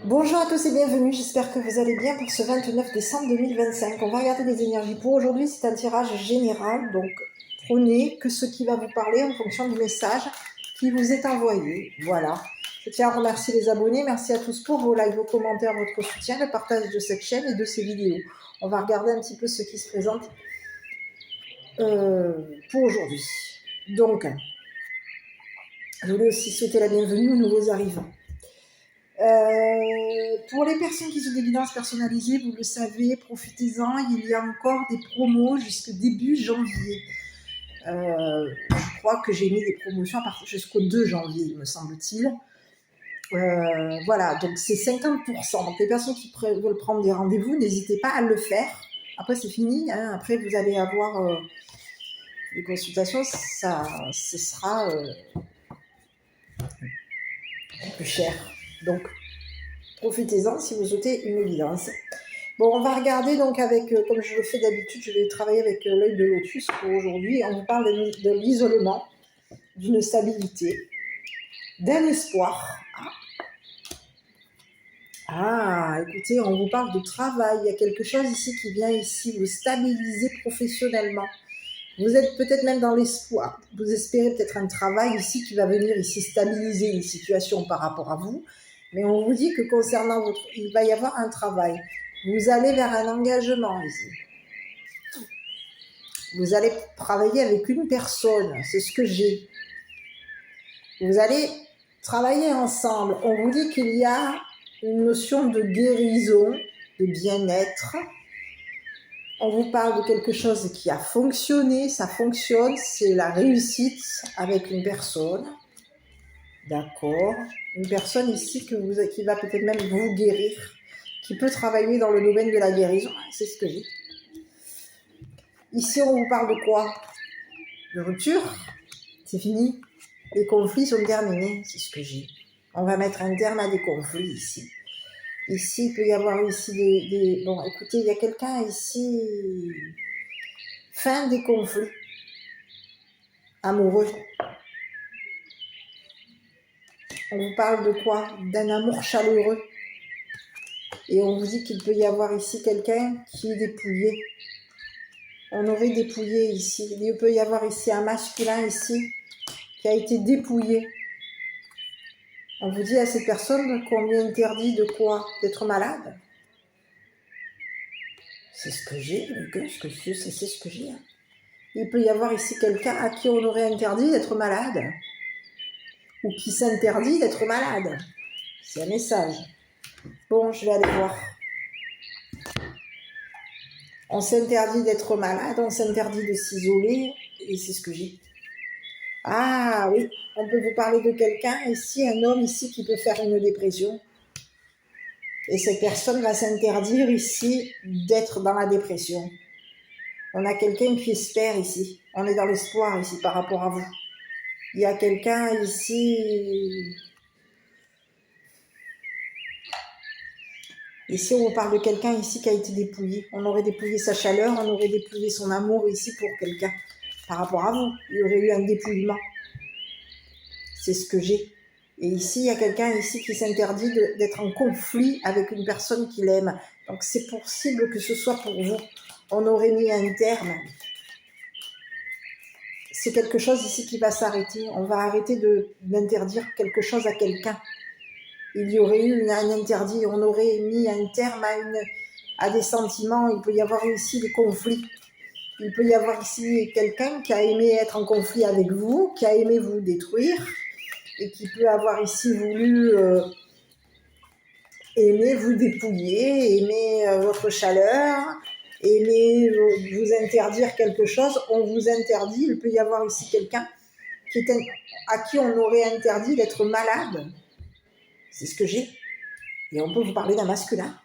Bonjour à tous et bienvenue, j'espère que vous allez bien pour ce 29 décembre 2025. On va regarder les énergies. Pour aujourd'hui, c'est un tirage général, donc prenez que ce qui va vous parler en fonction du message qui vous est envoyé. Voilà. Je tiens à remercier les abonnés, merci à tous pour vos likes, vos commentaires, votre soutien, le partage de cette chaîne et de ces vidéos. On va regarder un petit peu ce qui se présente pour aujourd'hui. Donc, je voulais aussi souhaiter la bienvenue aux nouveaux arrivants. Pour les personnes qui ont des guidances personnalisées, vous le savez, profitez-en, il y a encore des promos jusqu'au début janvier. Je crois que j'ai mis des promotions jusqu'au 2 janvier, il me semble-t-il. Voilà, donc c'est 50%. Donc les personnes qui veulent prendre des rendez-vous, n'hésitez pas à le faire. Après, c'est fini. Hein. Après, vous allez avoir les consultations, ce sera plus cher. Donc, profitez-en si vous souhaitez une guidance. Bon, on va regarder donc avec, comme je le fais d'habitude, je vais travailler avec l'œil de lotus pour aujourd'hui. On vous parle de l'isolement, d'une stabilité, d'un espoir. Écoutez, on vous parle de travail. Il y a quelque chose ici qui vient ici vous stabiliser professionnellement. Vous êtes peut-être même dans l'espoir. Vous espérez peut-être un travail ici qui va venir ici stabiliser une situation par rapport à vous. Mais on vous dit que concernant il va y avoir un travail. Vous allez vers un engagement ici. Vous allez travailler avec une personne, c'est ce que j'ai. Vous allez travailler ensemble. On vous dit qu'il y a une notion de guérison, de bien-être. On vous parle de quelque chose qui a fonctionné, ça fonctionne, c'est la réussite avec une personne. D'accord. Une personne ici qui va peut-être même vous guérir, qui peut travailler dans le domaine de la guérison. C'est ce que j'ai. Ici, on vous parle de quoi? De rupture. C'est fini. Les conflits sont terminés, c'est ce que j'ai. On va mettre un terme à des conflits ici. Ici, il peut y avoir ici des... Bon, écoutez, il y a quelqu'un ici... Fin des conflits amoureux. On vous parle de quoi? D'un amour chaleureux. Et on vous dit qu'il peut y avoir ici quelqu'un qui est dépouillé. On aurait dépouillé ici. Il peut y avoir ici un masculin ici qui a été dépouillé. On vous dit à cette personne qu'on lui interdit de quoi? D'être malade. C'est ce que j'ai, c'est ce que j'ai. Il peut y avoir ici quelqu'un à qui on aurait interdit d'être malade. Ou qui s'interdit d'être malade. C'est un message. Bon, je vais aller voir. On s'interdit d'être malade, on s'interdit de s'isoler, et c'est ce que j'ai. Ah oui, on peut vous parler de quelqu'un ici, un homme ici qui peut faire une dépression. Et cette personne va s'interdire ici d'être dans la dépression. On a quelqu'un qui espère ici. On est dans l'espoir ici par rapport à vous. Il y a quelqu'un ici... Ici, on parle de quelqu'un ici qui a été dépouillé. On aurait dépouillé sa chaleur, on aurait dépouillé son amour ici pour quelqu'un. Par rapport à vous, il y aurait eu un dépouillement. C'est ce que j'ai. Et ici, il y a quelqu'un ici qui s'interdit d'être en conflit avec une personne qu'il aime. Donc, c'est possible que ce soit pour vous. On aurait mis un terme. C'est quelque chose ici qui va s'arrêter. On va arrêter d'interdire quelque chose à quelqu'un. Il y aurait eu un interdit. On aurait mis un terme à des sentiments. Il peut y avoir ici des conflits. Il peut y avoir ici quelqu'un qui a aimé être en conflit avec vous, qui a aimé vous détruire, et qui peut avoir ici voulu aimer vous dépouiller, aimer votre chaleur, aimer vous interdire quelque chose. On vous interdit. Il peut y avoir ici quelqu'un à qui on aurait interdit d'être malade. C'est ce que j'ai. Et on peut vous parler d'un masculin.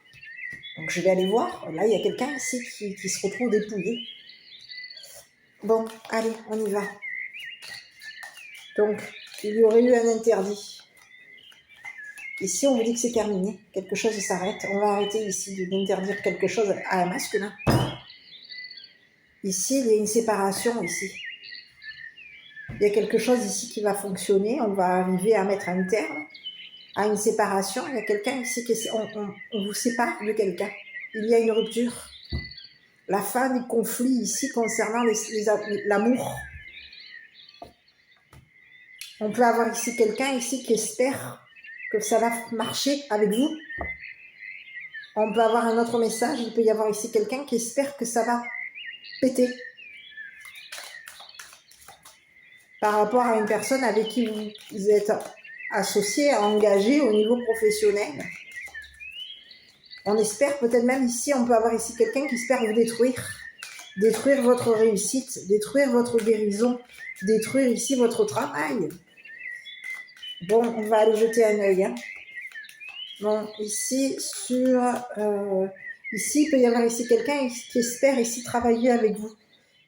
Donc je vais aller voir. Là, il y a quelqu'un ici qui se retrouve dépouillé. Bon, allez, on y va. Donc, il y aurait eu un interdit. Ici, on vous dit que c'est terminé. Quelque chose s'arrête. On va arrêter ici d'interdire quelque chose à un masculin. Ici, il y a une séparation ici. Il y a quelque chose ici qui va fonctionner. On va arriver à mettre un terme. à une séparation. Il y a quelqu'un ici on vous sépare de quelqu'un. Il y a une rupture. La fin du conflit ici concernant l'amour. On peut avoir ici quelqu'un ici qui espère que ça va marcher avec vous. On peut avoir un autre message. Il peut y avoir ici quelqu'un qui espère que ça va péter. Par rapport à une personne avec qui vous êtes associé, engagé au niveau professionnel. On espère, peut-être même ici, on peut avoir ici quelqu'un qui espère vous détruire. Détruire votre réussite, détruire votre guérison, détruire ici votre travail. Bon, on va aller jeter un œil. Hein. Bon, ici, ici, il peut y avoir ici quelqu'un qui espère ici travailler avec vous,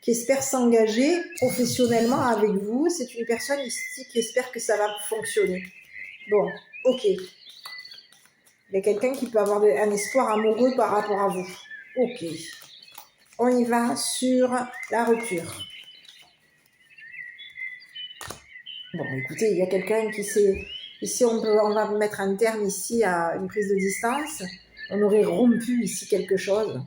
qui espère s'engager professionnellement avec vous. C'est une personne ici qui espère que ça va fonctionner. Bon, ok. Il y a quelqu'un qui peut avoir un espoir amoureux par rapport à vous. Ok. On y va sur la rupture. Bon, écoutez, il y a quelqu'un qui s'est... Ici, on va mettre un terme ici à une prise de distance. On aurait rompu ici quelque chose.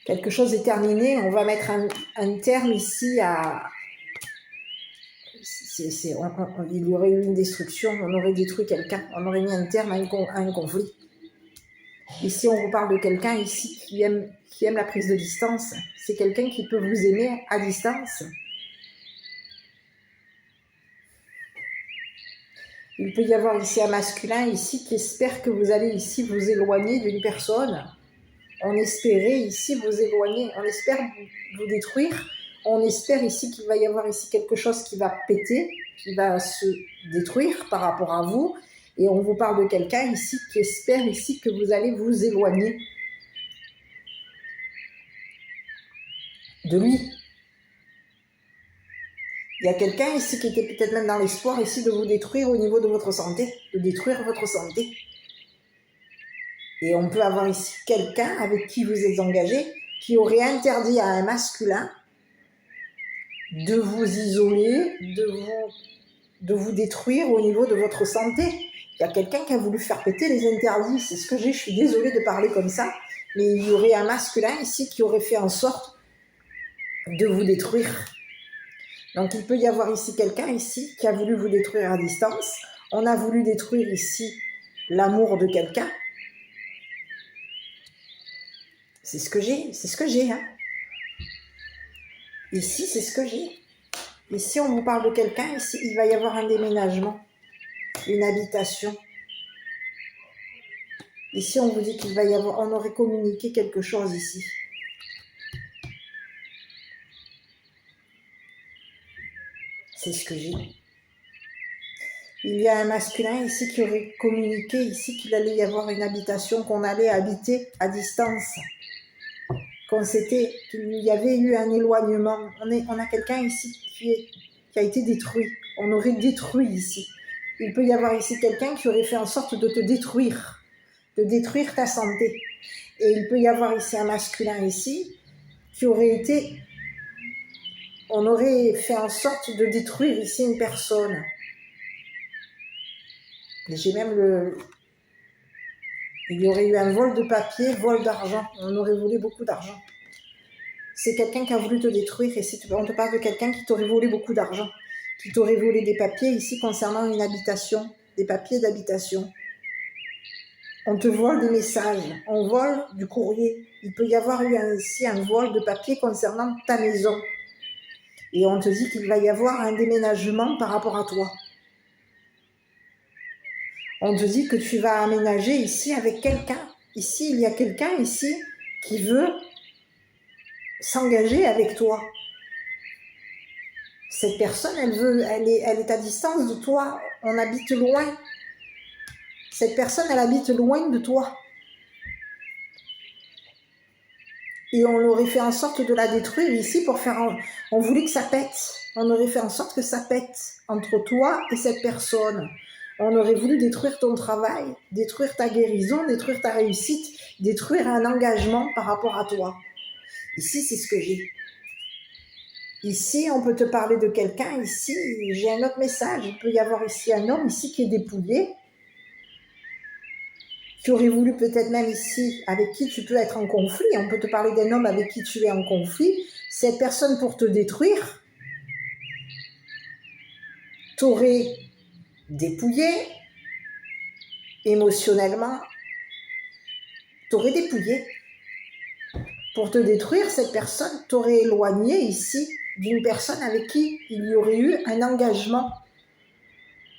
Quelque chose est terminé. On va mettre un terme ici à... il y aurait eu une destruction. On aurait détruit quelqu'un. On aurait mis un terme à un conflit. Ici, on vous parle de quelqu'un ici qui aime la prise de distance. C'est quelqu'un qui peut vous aimer à distance. Il peut y avoir ici un masculin ici qui espère que vous allez ici vous éloigner d'une personne. On espérait ici vous éloigner, on espère vous détruire. On espère ici qu'il va y avoir ici quelque chose qui va péter, qui va se détruire par rapport à vous. Et on vous parle de quelqu'un ici qui espère ici que vous allez vous éloigner de lui. Il y a quelqu'un ici qui était peut-être même dans l'espoir ici de vous détruire au niveau de votre santé, de détruire votre santé. Et on peut avoir ici quelqu'un avec qui vous êtes engagé qui aurait interdit à un masculin de vous isoler, de vous détruire au niveau de votre santé. Il y a quelqu'un qui a voulu faire péter les interdits. C'est ce que j'ai, je suis désolée de parler comme ça, mais il y aurait un masculin ici qui aurait fait en sorte de vous détruire. Donc il peut y avoir ici quelqu'un ici qui a voulu vous détruire à distance. On a voulu détruire ici l'amour de quelqu'un. C'est ce que j'ai, hein. Ici, c'est ce que j'ai. Ici, on vous parle de quelqu'un, ici, il va y avoir un déménagement, une habitation. Ici, on vous dit qu'il va y avoir, on aurait communiqué quelque chose ici. C'est ce que j'ai. Il y a un masculin ici qui aurait communiqué ici qu'il allait y avoir une habitation, qu'on allait habiter à distance. Qu'il y avait eu un éloignement. On a quelqu'un ici qui a été détruit. On aurait détruit ici. Il peut y avoir ici quelqu'un qui aurait fait en sorte de te détruire ta santé. Et il peut y avoir ici un masculin ici qui aurait été... On aurait fait en sorte de détruire ici une personne. J'ai même il y aurait eu un vol de papier, vol d'argent. On aurait volé beaucoup d'argent. C'est quelqu'un qui a voulu te détruire et on te parle de quelqu'un qui t'aurait volé beaucoup d'argent, qui t'aurait volé des papiers ici concernant une habitation, des papiers d'habitation. On te vole des messages, on vole du courrier. Il peut y avoir eu ici un vol de papier concernant ta maison. Et on te dit qu'il va y avoir un déménagement par rapport à toi. On te dit que tu vas aménager ici avec quelqu'un. Ici, il y a quelqu'un ici qui veut s'engager avec toi. Cette personne, elle est à distance de toi. On habite loin. Cette personne, elle habite loin de toi. Et on aurait fait en sorte de la détruire ici pour faire... On voulait que ça pète. On aurait fait en sorte que ça pète entre toi et cette personne. On aurait voulu détruire ton travail, détruire ta guérison, détruire ta réussite, détruire un engagement par rapport à toi. Ici, c'est ce que j'ai. Ici, on peut te parler de quelqu'un, ici, j'ai un autre message. Il peut y avoir ici un homme ici qui est dépouillé, qui aurait voulu peut-être même ici, avec qui tu peux être en conflit. On peut te parler d'un homme avec qui tu es en conflit. Cette personne, pour te détruire, t'aurait dépouillé émotionnellement, t'aurait dépouillé. Pour te détruire, cette personne t'aurait éloigné ici d'une personne avec qui il y aurait eu un engagement.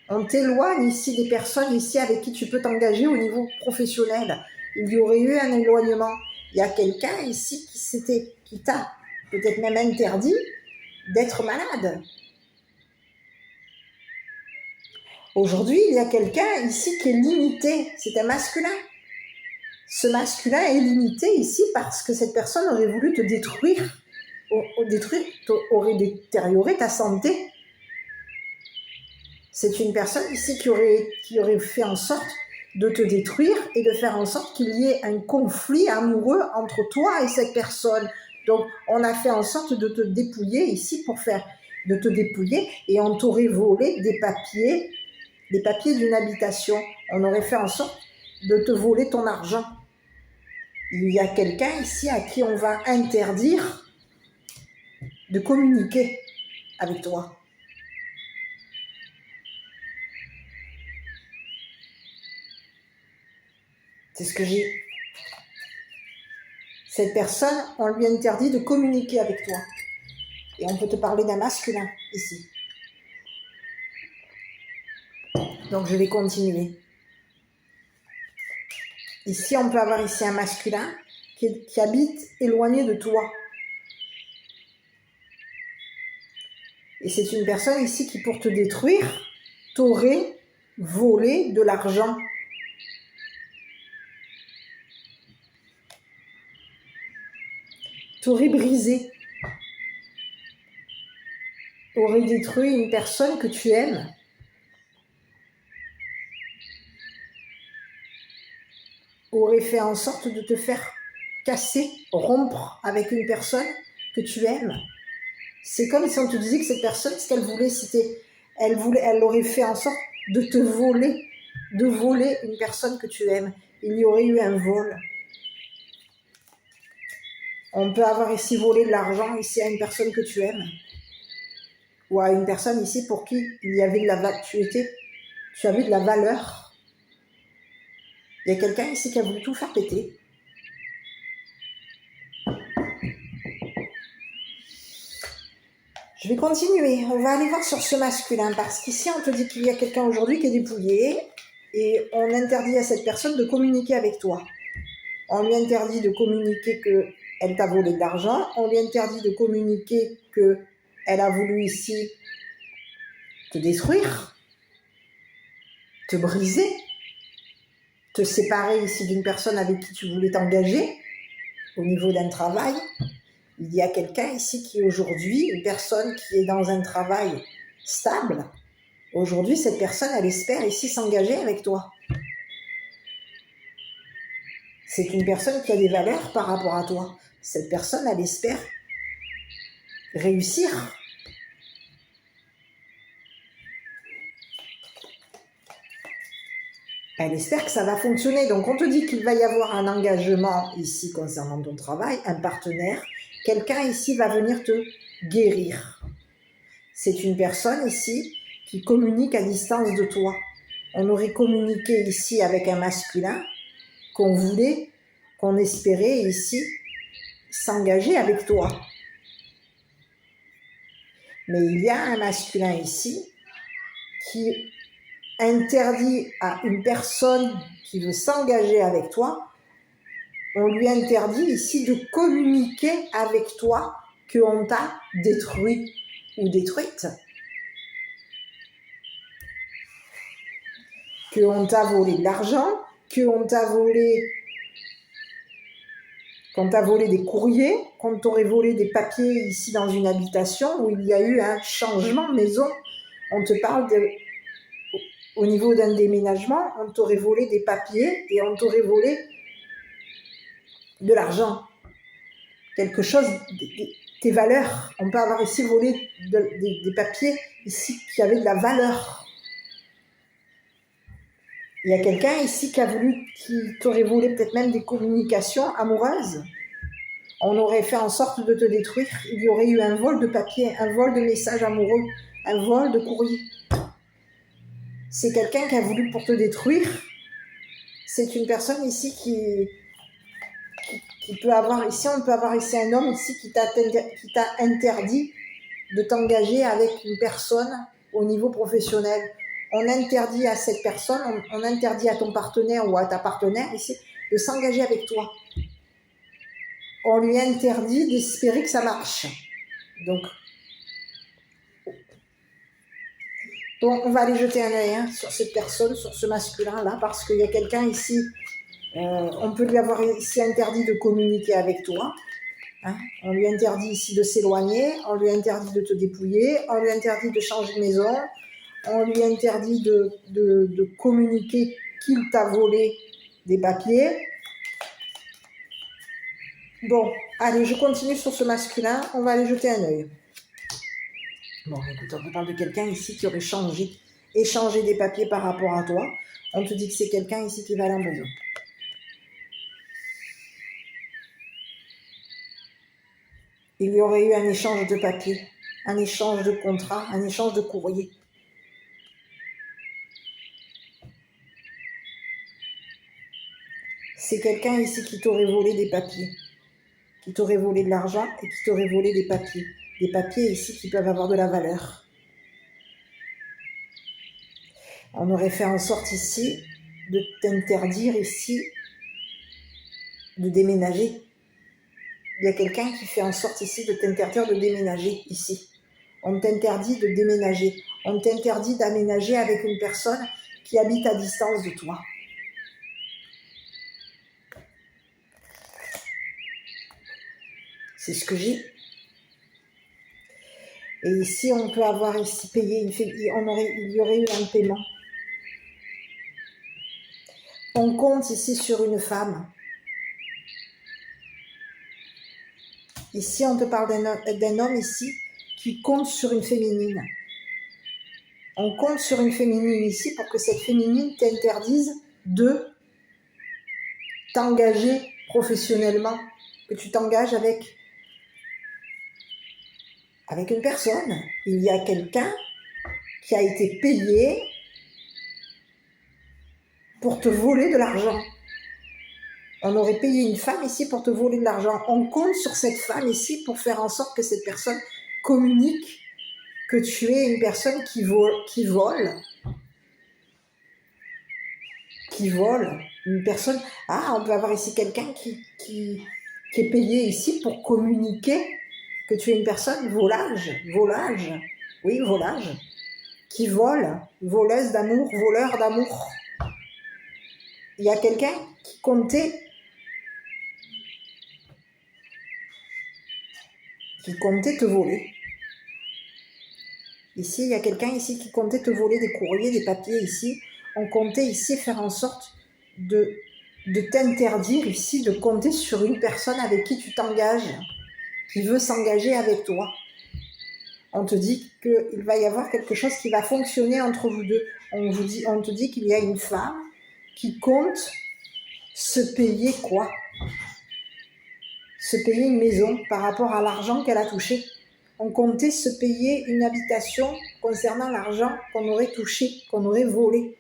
On t'éloigne ici des personnes ici avec qui tu peux t'engager au niveau professionnel. Il y aurait eu un éloignement. Il y a quelqu'un ici qui t'a peut-être même interdit d'être malade. Aujourd'hui, il y a quelqu'un ici qui est limité. C'est un masculin. Ce masculin est limité ici parce que cette personne aurait voulu te détruire, aurait détérioré ta santé. C'est une personne ici qui aurait fait en sorte de te détruire et de faire en sorte qu'il y ait un conflit amoureux entre toi et cette personne. Donc, on a fait en sorte de te dépouiller ici de te dépouiller et on t'aurait volé des papiers d'une habitation. On aurait fait en sorte de te voler ton argent. Il y a quelqu'un ici à qui on va interdire de communiquer avec toi. C'est ce que j'ai. Cette personne, on lui interdit de communiquer avec toi. Et on peut te parler d'un masculin ici. Donc je vais continuer. Ici, on peut avoir ici un masculin qui habite éloigné de toi. Et c'est une personne ici qui, pour te détruire, t'aurait volé de l'argent. T'aurait brisé. Aurait détruit une personne que tu aimes. Aurait fait en sorte de te faire casser, rompre avec une personne que tu aimes. C'est comme si on te disait que cette personne, ce qu'elle voulait, elle aurait fait en sorte de te voler, de voler une personne que tu aimes. Il y aurait eu un vol. On peut avoir ici volé de l'argent ici à une personne que tu aimes. Ou à une personne ici pour qui il y avait tu avais de la valeur. Il y a quelqu'un ici qui a voulu tout faire péter. Je vais continuer. On va aller voir sur ce masculin parce qu'ici, on te dit qu'il y a quelqu'un aujourd'hui qui est dépouillé et on interdit à cette personne de communiquer avec toi. On lui interdit de communiquer qu'elle t'a volé de l'argent. On lui interdit de communiquer qu'elle a voulu ici te détruire, te briser, te séparer ici d'une personne avec qui tu voulais t'engager au niveau d'un travail. Il y a quelqu'un ici qui aujourd'hui, une personne qui est dans un travail stable. Aujourd'hui, cette personne, elle espère ici s'engager avec toi. C'est une personne qui a des valeurs par rapport à toi. Cette personne, elle espère réussir. Elle espère que ça va fonctionner. Donc, on te dit qu'il va y avoir un engagement ici concernant ton travail, un partenaire. Quelqu'un ici va venir te guérir. C'est une personne ici qui communique à distance de toi. On aurait communiqué ici avec un masculin qu'on espérait ici s'engager avec toi. Mais il y a un masculin ici qui interdit à une personne qui veut s'engager avec toi, on lui interdit ici de communiquer avec toi qu'on t'a détruit ou détruite. Qu'on t'a volé de l'argent, qu'on t'a volé des courriers, qu'on t'aurait volé des papiers ici dans une habitation où il y a eu un changement de maison. On te parle au niveau d'un déménagement, on t'aurait volé des papiers et on t'aurait volé de l'argent. Quelque chose tes valeurs. On peut avoir ici volé des papiers ici qui avaient de la valeur. Il y a quelqu'un ici qui t'aurait volé peut-être même des communications amoureuses. On aurait fait en sorte de te détruire. Il y aurait eu un vol de papier, un vol de messages amoureux, un vol de courrier. C'est quelqu'un qui a voulu pour te détruire. C'est une personne ici qui peut avoir ici, on peut avoir ici un homme ici qui t'a interdit de t'engager avec une personne au niveau professionnel. On interdit à cette personne, on interdit à ton partenaire ou à ta partenaire ici de s'engager avec toi. On lui interdit d'espérer que ça marche. Donc, on va aller jeter un œil sur cette personne, sur ce masculin-là, parce qu'il y a quelqu'un ici, on peut lui avoir ici interdit de communiquer avec toi. On lui interdit ici de s'éloigner, on lui interdit de te dépouiller, on lui interdit de changer de maison, on lui interdit de communiquer qu'il t'a volé des papiers. Bon, allez, je continue sur ce masculin, on va aller jeter un œil. Bon, écoute, on parle de quelqu'un ici qui aurait échangé des papiers par rapport à toi. On te dit que c'est quelqu'un ici qui va aller en prison. Il y aurait eu un échange de papiers, un échange de contrats, un échange de courrier. C'est quelqu'un ici qui t'aurait volé des papiers, qui t'aurait volé de l'argent et qui t'aurait volé des papiers. Des papiers ici qui peuvent avoir de la valeur. On aurait fait en sorte ici de t'interdire ici de déménager. Il y a quelqu'un qui fait en sorte ici de t'interdire de déménager ici. On t'interdit de déménager. On t'interdit d'aménager avec une personne qui habite à distance de toi. C'est ce que j'ai. Et ici, on peut avoir ici payé, il y aurait eu un paiement. On compte ici sur une femme. Ici, on te parle d'un homme ici qui compte sur une féminine. On compte sur une féminine ici pour que cette féminine t'interdise de t'engager professionnellement, que tu t'engages avec une personne. Il y a quelqu'un qui a été payé pour te voler de l'argent. On aurait payé une femme ici pour te voler de l'argent. On compte sur cette femme ici pour faire en sorte que cette personne communique que tu es une personne qui vole. Une personne... on peut avoir ici quelqu'un qui est payé ici pour communiquer que tu es une personne volage, qui vole, voleuse d'amour, voleur d'amour. Il y a quelqu'un qui comptait te voler. Ici, il y a quelqu'un ici qui comptait te voler des courriers, des papiers ici. On comptait ici faire en sorte de t'interdire ici de compter sur une personne avec qui tu t'engages, qui veut s'engager avec toi. On te dit qu'il va y avoir quelque chose qui va fonctionner entre vous deux. On te dit qu'il y a une femme qui compte se payer quoi ? Se payer une maison par rapport à l'argent qu'elle a touché. On comptait se payer une habitation concernant l'argent qu'on aurait touché, qu'on aurait volé.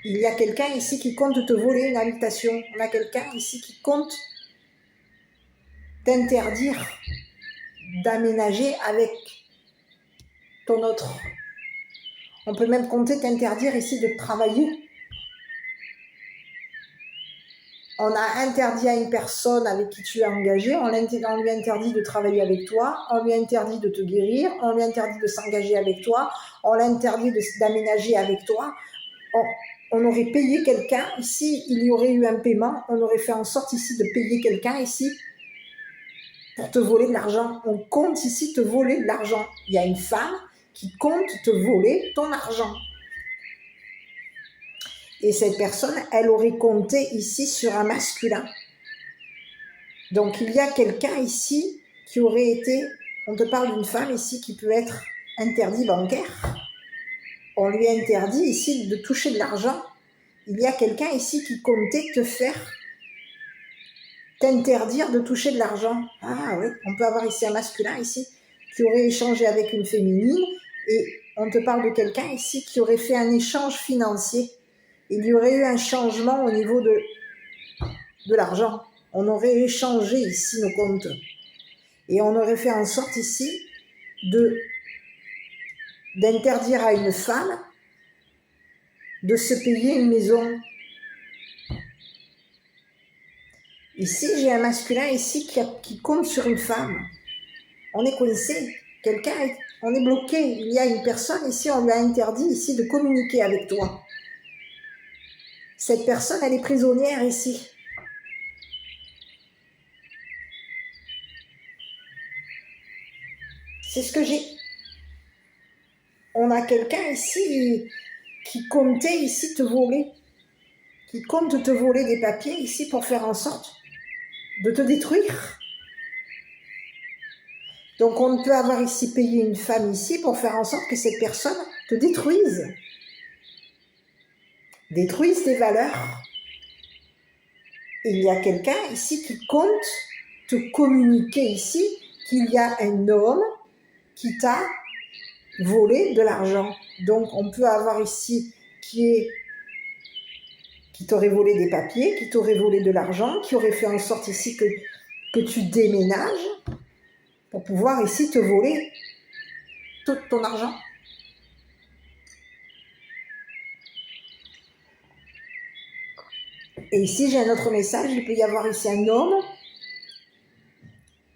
Il y a quelqu'un ici qui compte te voler une habitation. On a quelqu'un ici qui compte t'interdire d'aménager avec ton autre. On peut même compter t'interdire ici de travailler. On a interdit à une personne avec qui tu es engagé, on lui interdit de travailler avec toi, on lui interdit de te guérir, on lui interdit de s'engager avec toi, on l'interdit d'aménager avec toi. On aurait payé quelqu'un, ici il y aurait eu un paiement, on aurait fait en sorte ici de payer quelqu'un ici pour te voler de l'argent. On compte ici te voler de l'argent. Il y a une femme qui compte te voler ton argent. Et cette personne, elle aurait compté ici sur un masculin. Donc il y a quelqu'un ici qui aurait été, on te parle d'une femme ici qui peut être interdit bancaire. On lui interdit ici de toucher de l'argent. Il y a quelqu'un ici qui comptait t'interdire de toucher de l'argent. Ah oui, on peut avoir ici un masculin ici qui aurait échangé avec une féminine et on te parle de quelqu'un ici qui aurait fait un échange financier. Il y aurait eu un changement au niveau de l'argent. On aurait échangé ici nos comptes et on aurait fait en sorte ici d'interdire à une femme de se payer une maison. Ici, j'ai un masculin ici qui compte sur une femme. On est coincé. On est bloqué. Il y a une personne ici, on lui a interdit ici de communiquer avec toi. Cette personne, elle est prisonnière ici. C'est ce que j'ai. On a quelqu'un ici qui comptait ici te voler. Qui compte te voler des papiers ici pour faire en sorte de te détruire. Donc on peut avoir ici payé une femme ici pour faire en sorte que cette personne te détruise. Détruise tes valeurs. Il y a quelqu'un ici qui compte te communiquer ici qu'il y a un homme qui t'a volé de l'argent. Donc on peut avoir ici qui t'aurait volé des papiers, qui t'aurait volé de l'argent, qui aurait fait en sorte ici que tu déménages pour pouvoir ici te voler tout ton argent. Et ici, j'ai un autre message. Il peut y avoir ici un homme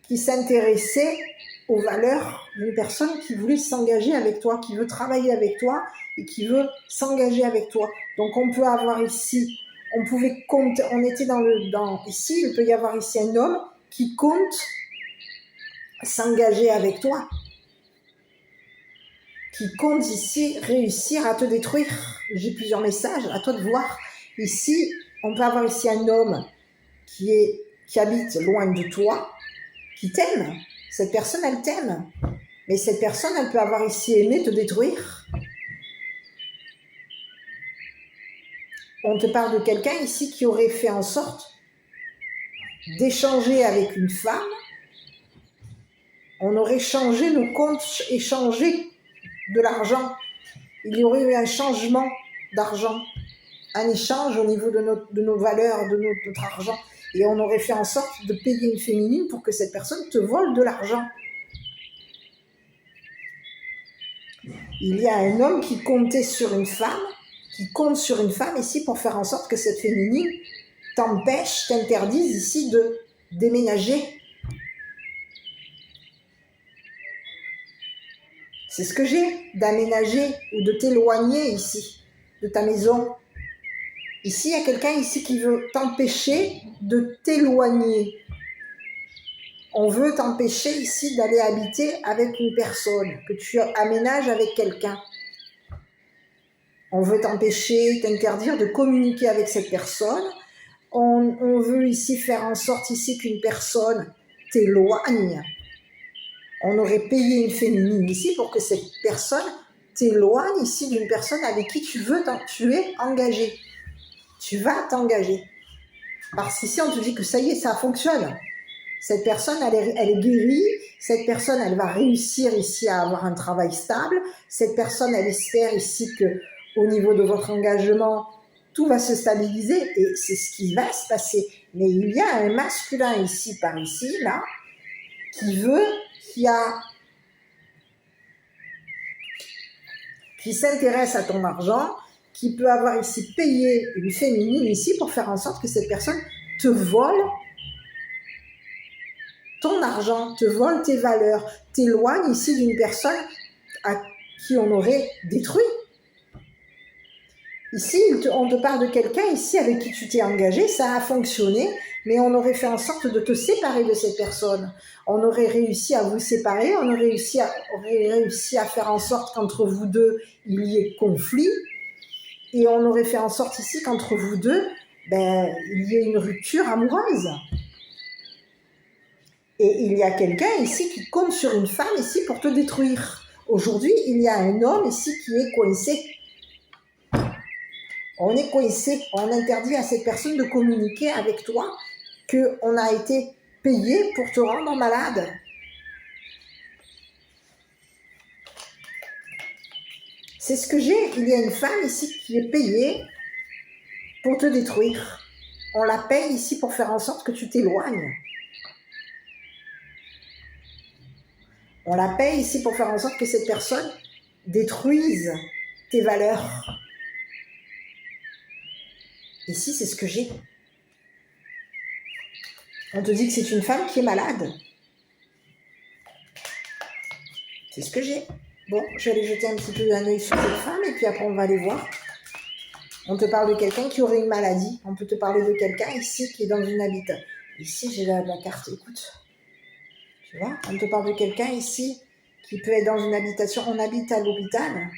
qui s'intéressait aux valeurs d'une personne qui voulait s'engager avec toi, qui veut travailler avec toi et qui veut s'engager avec toi. Donc, on peut avoir ici, on pouvait compter, on était ici, il peut y avoir ici un homme qui compte s'engager avec toi, qui compte ici réussir à te détruire. J'ai plusieurs messages, à toi de voir. Ici, on peut avoir ici un homme qui habite loin de toi, qui t'aime. Cette personne, elle t'aime. Mais cette personne, elle peut avoir ici aimé te détruire. On te parle de quelqu'un ici qui aurait fait en sorte d'échanger avec une femme. On aurait changé nos comptes, échangé de l'argent. Il y aurait eu un changement d'argent, un échange au niveau de nos valeurs, de notre argent. Et on aurait fait en sorte de payer une féminine pour que cette personne te vole de l'argent. Il y a un homme qui comptait sur une femme, qui compte sur une femme ici pour faire en sorte que cette féminine t'interdise ici de déménager. C'est ce que j'ai, d'aménager ou de t'éloigner ici, de ta maison. Ici, il y a quelqu'un ici qui veut t'empêcher de t'éloigner. On veut t'empêcher ici d'aller habiter avec une personne, que tu aménages avec quelqu'un. On veut t'interdire de communiquer avec cette personne. On veut ici faire en sorte ici qu'une personne t'éloigne. On aurait payé une féminine ici pour que cette personne t'éloigne ici d'une personne avec qui tu es engagé. Tu vas t'engager. Parce qu'ici, on te dit que ça y est, ça fonctionne. Cette personne, elle est guérie. Cette personne, elle va réussir ici à avoir un travail stable. Cette personne, elle espère ici qu'au niveau de votre engagement, tout va se stabiliser et c'est ce qui va se passer. Mais il y a un masculin ici, par ici, là, qui s'intéresse à ton argent, qui peut avoir ici payé une féminine ici pour faire en sorte que cette personne te vole ton argent, te vole tes valeurs, t'éloigne ici d'une personne à qui on aurait détruit. Ici, on te parle de quelqu'un ici avec qui tu t'es engagé, ça a fonctionné, mais on aurait fait en sorte de te séparer de cette personne. On aurait réussi à vous séparer, on aurait réussi à faire en sorte qu'entre vous deux, il y ait conflit, et on aurait fait en sorte ici qu'entre vous deux, il y ait une rupture amoureuse. Et il y a quelqu'un ici qui compte sur une femme ici pour te détruire. Aujourd'hui, il y a un homme ici qui est coincé. On est coincé. On interdit à cette personne de communiquer avec toi qu'on a été payé pour te rendre malade. C'est ce que j'ai. Il y a une femme ici qui est payée pour te détruire. On la paye ici pour faire en sorte que tu t'éloignes. On la paye ici pour faire en sorte que cette personne détruise tes valeurs. Ici, c'est ce que j'ai. On te dit que c'est une femme qui est malade. C'est ce que j'ai. Bon, je vais aller jeter un petit peu un œil sur cette femme et puis après on va aller voir. On te parle de quelqu'un qui aurait une maladie. On peut te parler de quelqu'un ici qui est dans une habitation. Ici, j'ai la carte, écoute. Tu vois, on te parle de quelqu'un ici qui peut être dans une habitation. On habite à l'hôpital.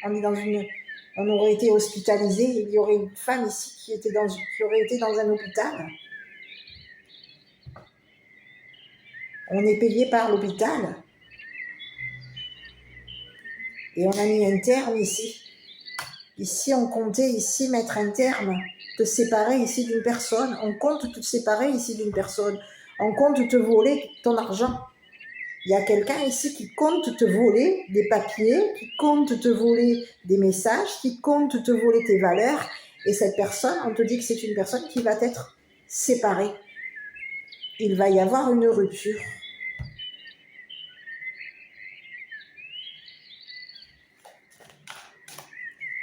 On aurait été hospitalisé. Il y aurait une femme ici qui aurait été dans un hôpital. On est payé par l'hôpital. Et on a mis un terme ici. Ici, on comptait ici mettre un terme, te séparer ici d'une personne. On compte te séparer ici d'une personne. On compte te voler ton argent. Il y a quelqu'un ici qui compte te voler des papiers, qui compte te voler des messages, qui compte te voler tes valeurs. Et cette personne, on te dit que c'est une personne qui va être séparée. Il va y avoir une rupture.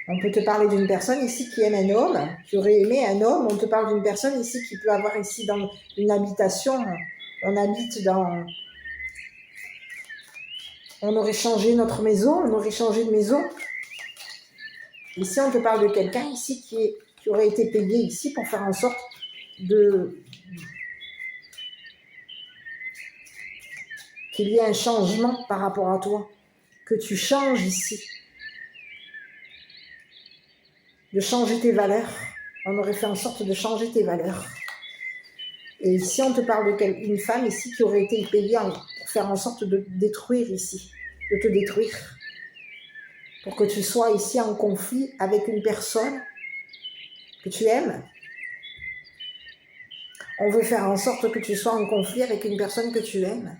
On peut te parler d'une personne ici qui aime un homme, qui aurait aimé un homme. On te parle d'une personne ici qui peut avoir ici dans une habitation. On habite dans... On aurait changé notre maison, on aurait changé de maison. Ici, on te parle de quelqu'un ici qui aurait été payé ici pour faire en sorte qu'il y ait un changement par rapport à toi. Que tu changes ici. De changer tes valeurs. On aurait fait en sorte de changer tes valeurs. Et ici, on te parle d'une femme ici qui aurait été payée pour faire en sorte de détruire ici, de te détruire. Pour que tu sois ici en conflit avec une personne que tu aimes. On veut faire en sorte que tu sois en conflit avec une personne que tu aimes.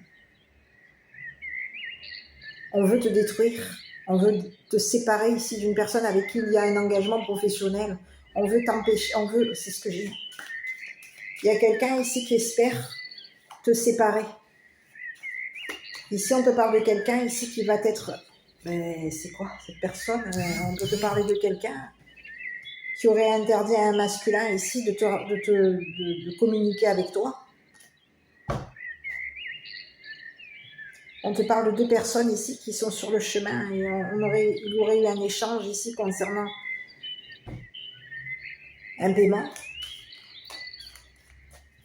On veut te détruire. On veut te séparer ici d'une personne avec qui il y a un engagement professionnel. On veut t'empêcher, c'est ce que j'ai dit. Il y a quelqu'un ici qui espère te séparer. Ici, on te parle de quelqu'un ici qui va être... Mais c'est quoi cette personne? On peut te parler de quelqu'un qui aurait interdit à un masculin ici de communiquer avec toi. On te parle de deux personnes ici qui sont sur le chemin et il y aurait eu un échange ici concernant un paiement.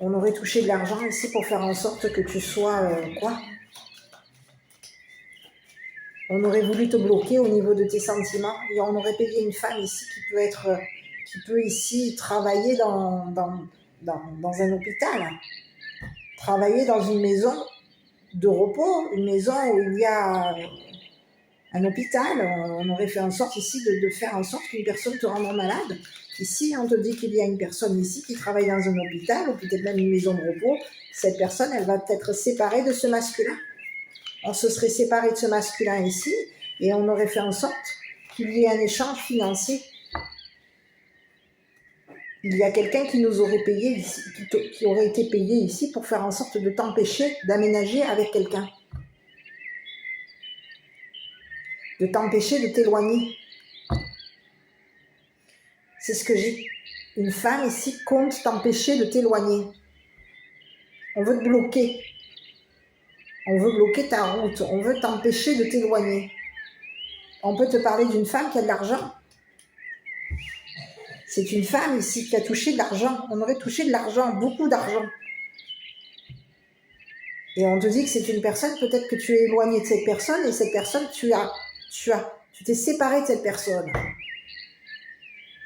On aurait touché de l'argent ici pour faire en sorte que tu sois quoi? On aurait voulu te bloquer au niveau de tes sentiments et on aurait payé une femme ici qui peut ici travailler dans un hôpital, travailler dans une maison de repos, une maison où il y a un hôpital. On aurait fait en sorte ici de faire en sorte qu'une personne te rende malade. Ici, on te dit qu'il y a une personne ici qui travaille dans un hôpital ou peut-être même une maison de repos. Cette personne, elle va être séparée de ce masculin. On se serait séparé de ce masculin ici et on aurait fait en sorte qu'il y ait un échange financier. Il y a quelqu'un qui nous aurait payé ici, qui aurait été payé ici pour faire en sorte de t'empêcher d'aménager avec quelqu'un. De t'empêcher de t'éloigner. C'est ce que j'ai. Une femme ici compte t'empêcher de t'éloigner. On veut te bloquer. On veut bloquer ta route. On veut t'empêcher de t'éloigner. On peut te parler d'une femme qui a de l'argent. C'est une femme ici qui a touché de l'argent. On aurait touché de l'argent, beaucoup d'argent. Et on te dit que c'est une personne, peut-être que tu es éloigné de cette personne et cette personne, tu t'es séparé de cette personne.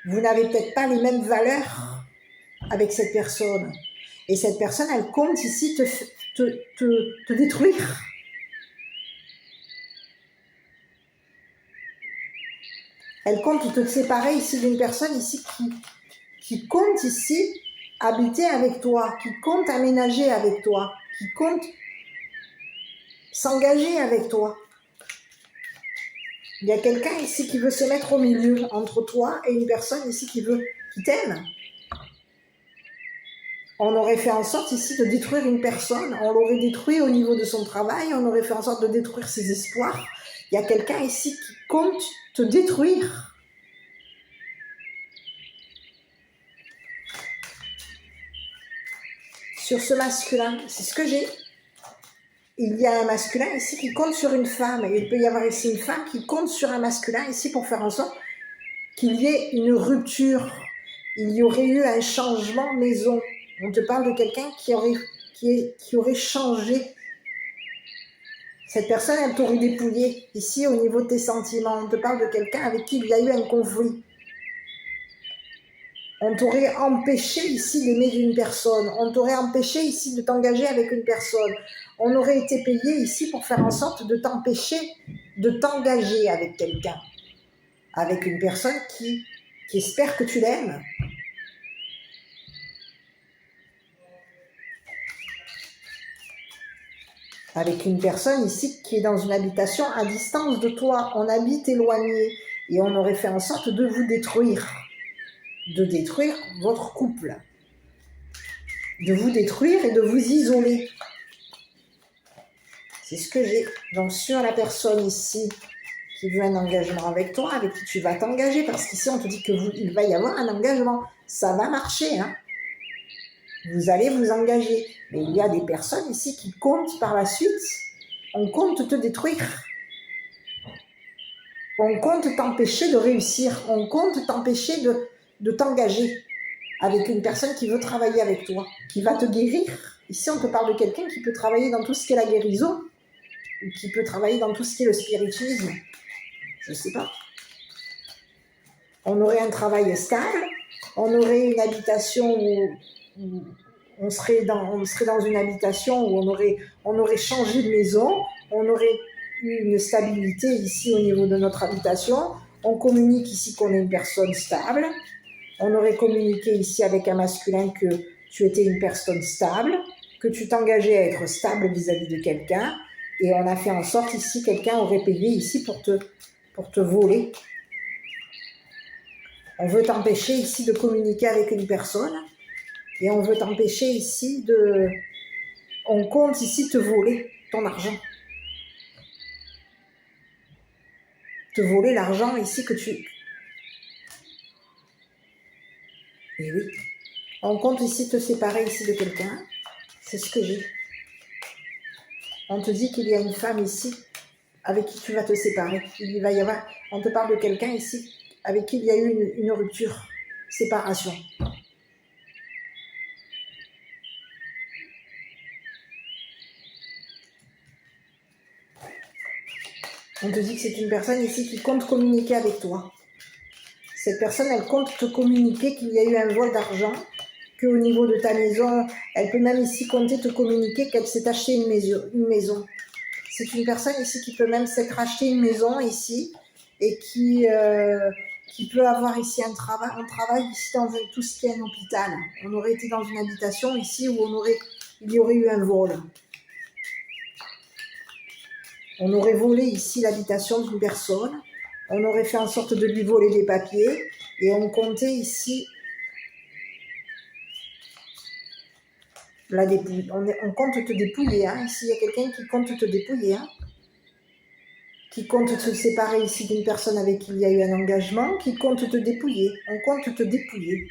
Vous n'avez peut-être pas les mêmes valeurs avec cette personne. Et cette personne, elle compte ici te détruire. Elle compte te séparer ici d'une personne ici qui compte ici habiter avec toi, qui compte aménager avec toi, qui compte s'engager avec toi. Il y a quelqu'un ici qui veut se mettre au milieu entre toi et une personne ici qui t'aime. On aurait fait en sorte ici de détruire une personne, on l'aurait détruit au niveau de son travail, on aurait fait en sorte de détruire ses espoirs. Il y a quelqu'un ici qui compte te détruire. Sur ce masculin, c'est ce que j'ai. Il y a un masculin ici qui compte sur une femme. Et il peut y avoir ici une femme qui compte sur un masculin ici pour faire en sorte qu'il y ait une rupture. Il y aurait eu un changement maison. On te parle de quelqu'un qui aurait changé. Cette personne, elle t'aurait dépouillé ici au niveau de tes sentiments. On te parle de quelqu'un avec qui il y a eu un conflit. On t'aurait empêché ici d'aimer une personne. On t'aurait empêché ici de t'engager avec une personne. On aurait été payé ici pour faire en sorte de t'empêcher de t'engager avec quelqu'un. Avec une personne qui espère que tu l'aimes. Avec une personne ici qui est dans une habitation à distance de toi. On habite éloigné et on aurait fait en sorte de vous détruire. De détruire votre couple. De vous détruire et de vous isoler. C'est ce que j'ai. Donc sur la personne ici qui veut un engagement avec toi, avec qui tu vas t'engager, parce qu'ici on te dit qu'il va y avoir un engagement. Ça va marcher, hein. Vous allez vous engager. Mais il y a des personnes ici qui comptent par la suite. On compte te détruire. On compte t'empêcher de réussir. On compte t'empêcher de t'engager avec une personne qui veut travailler avec toi, qui va te guérir. Ici, on te parle de quelqu'un qui peut travailler dans tout ce qui est la guérison, ou qui peut travailler dans tout ce qui est le spiritisme. Je ne sais pas. On aurait un travail stable, on aurait une habitation où on serait dans une habitation où on aurait changé de maison, on aurait eu une stabilité ici au niveau de notre habitation, on communique ici qu'on est une personne stable, on aurait communiqué ici avec un masculin que tu étais une personne stable, que tu t'engageais à être stable vis-à-vis de quelqu'un, et on a fait en sorte ici, quelqu'un aurait payé ici pour te voler. On veut t'empêcher ici de communiquer avec une personne, et on veut t'empêcher ici on compte ici te voler ton argent. Te voler l'argent ici que tu... Et oui. On compte ici te séparer ici de quelqu'un. C'est ce que j'ai. On te dit qu'il y a une femme ici avec qui tu vas te séparer. Il va y avoir... On te parle de quelqu'un ici avec qui il y a eu une rupture, séparation. On te dit que c'est une personne ici qui compte communiquer avec toi. Cette personne, elle compte te communiquer qu'il y a eu un vol d'argent, qu'au niveau de ta maison, elle peut même ici compter te communiquer qu'elle s'est acheté une maison. C'est une personne ici qui peut même s'être acheté une maison ici et qui peut avoir ici un travail ici dans tout ce qui est un hôpital. On aurait été dans une habitation ici où il y aurait eu un vol. On aurait volé ici l'habitation d'une personne, on aurait fait en sorte de lui voler des papiers et on comptait ici la dépouille. On compte te dépouiller, hein. Ici il y a quelqu'un qui compte te dépouiller, hein. Qui compte se séparer ici d'une personne avec qui il y a eu un engagement, qui compte te dépouiller. On compte te dépouiller.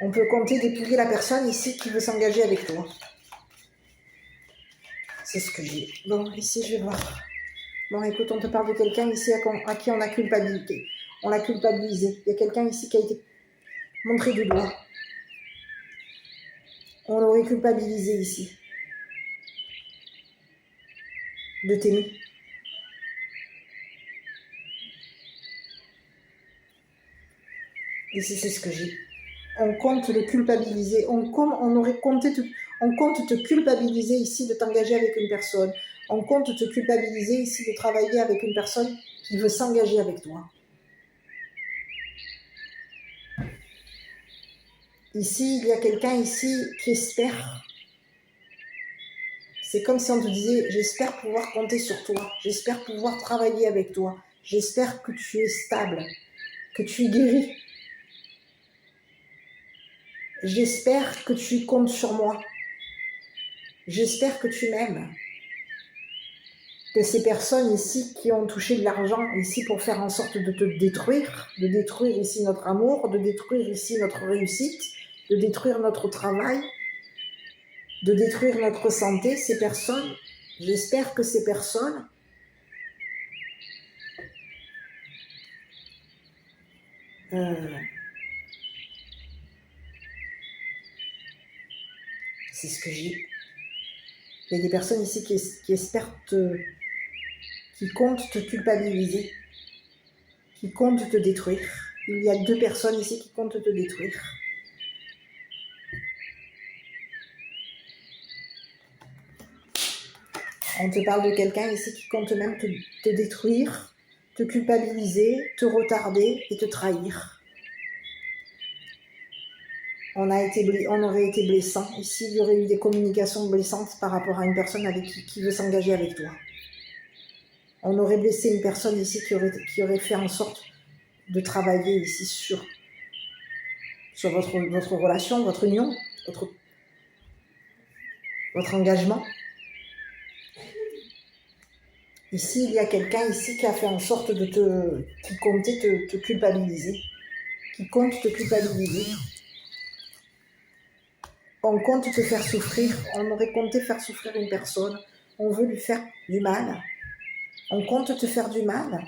On peut compter dépouiller la personne ici qui veut s'engager avec toi. C'est ce que j'ai. Bon, ici je vais voir. Bon, écoute, on te parle de quelqu'un ici à qui on a culpabilisé. On l'a culpabilisé. Il y a quelqu'un ici qui a été montré du doigt. On l'aurait culpabilisé ici. De t'aimer. Ici, c'est ce que j'ai. on compte le culpabiliser, on compte te culpabiliser ici de t'engager avec une personne, on compte te culpabiliser ici de travailler avec une personne qui veut s'engager avec toi. Ici, il y a quelqu'un ici qui espère. C'est comme si on te disait, j'espère pouvoir compter sur toi, j'espère pouvoir travailler avec toi, j'espère que tu es stable, que tu es guéri. J'espère que tu comptes sur moi. J'espère que tu m'aimes. Que ces personnes ici qui ont touché de l'argent ici pour faire en sorte de te détruire, de détruire ici notre amour, de détruire ici notre réussite, de détruire notre travail, de détruire notre santé, ces personnes, j'espère que ces personnes c'est ce que j'ai. Il y a des personnes ici qui espèrent qui comptent te culpabiliser, qui comptent te détruire. Il y a 2 personnes ici qui comptent te détruire. On te parle de quelqu'un ici qui compte même te détruire, te culpabiliser, te retarder et te trahir. On aurait été blessant. Ici, il y aurait eu des communications blessantes par rapport à une personne avec qui veut s'engager avec toi. On aurait blessé une personne ici qui aurait fait en sorte de travailler ici sur votre relation, votre union, votre engagement. Ici, il y a quelqu'un ici qui a fait en sorte qui comptait te culpabiliser, qui compte te culpabiliser. On compte te faire souffrir, on aurait compté faire souffrir une personne, on veut lui faire du mal, on compte te faire du mal,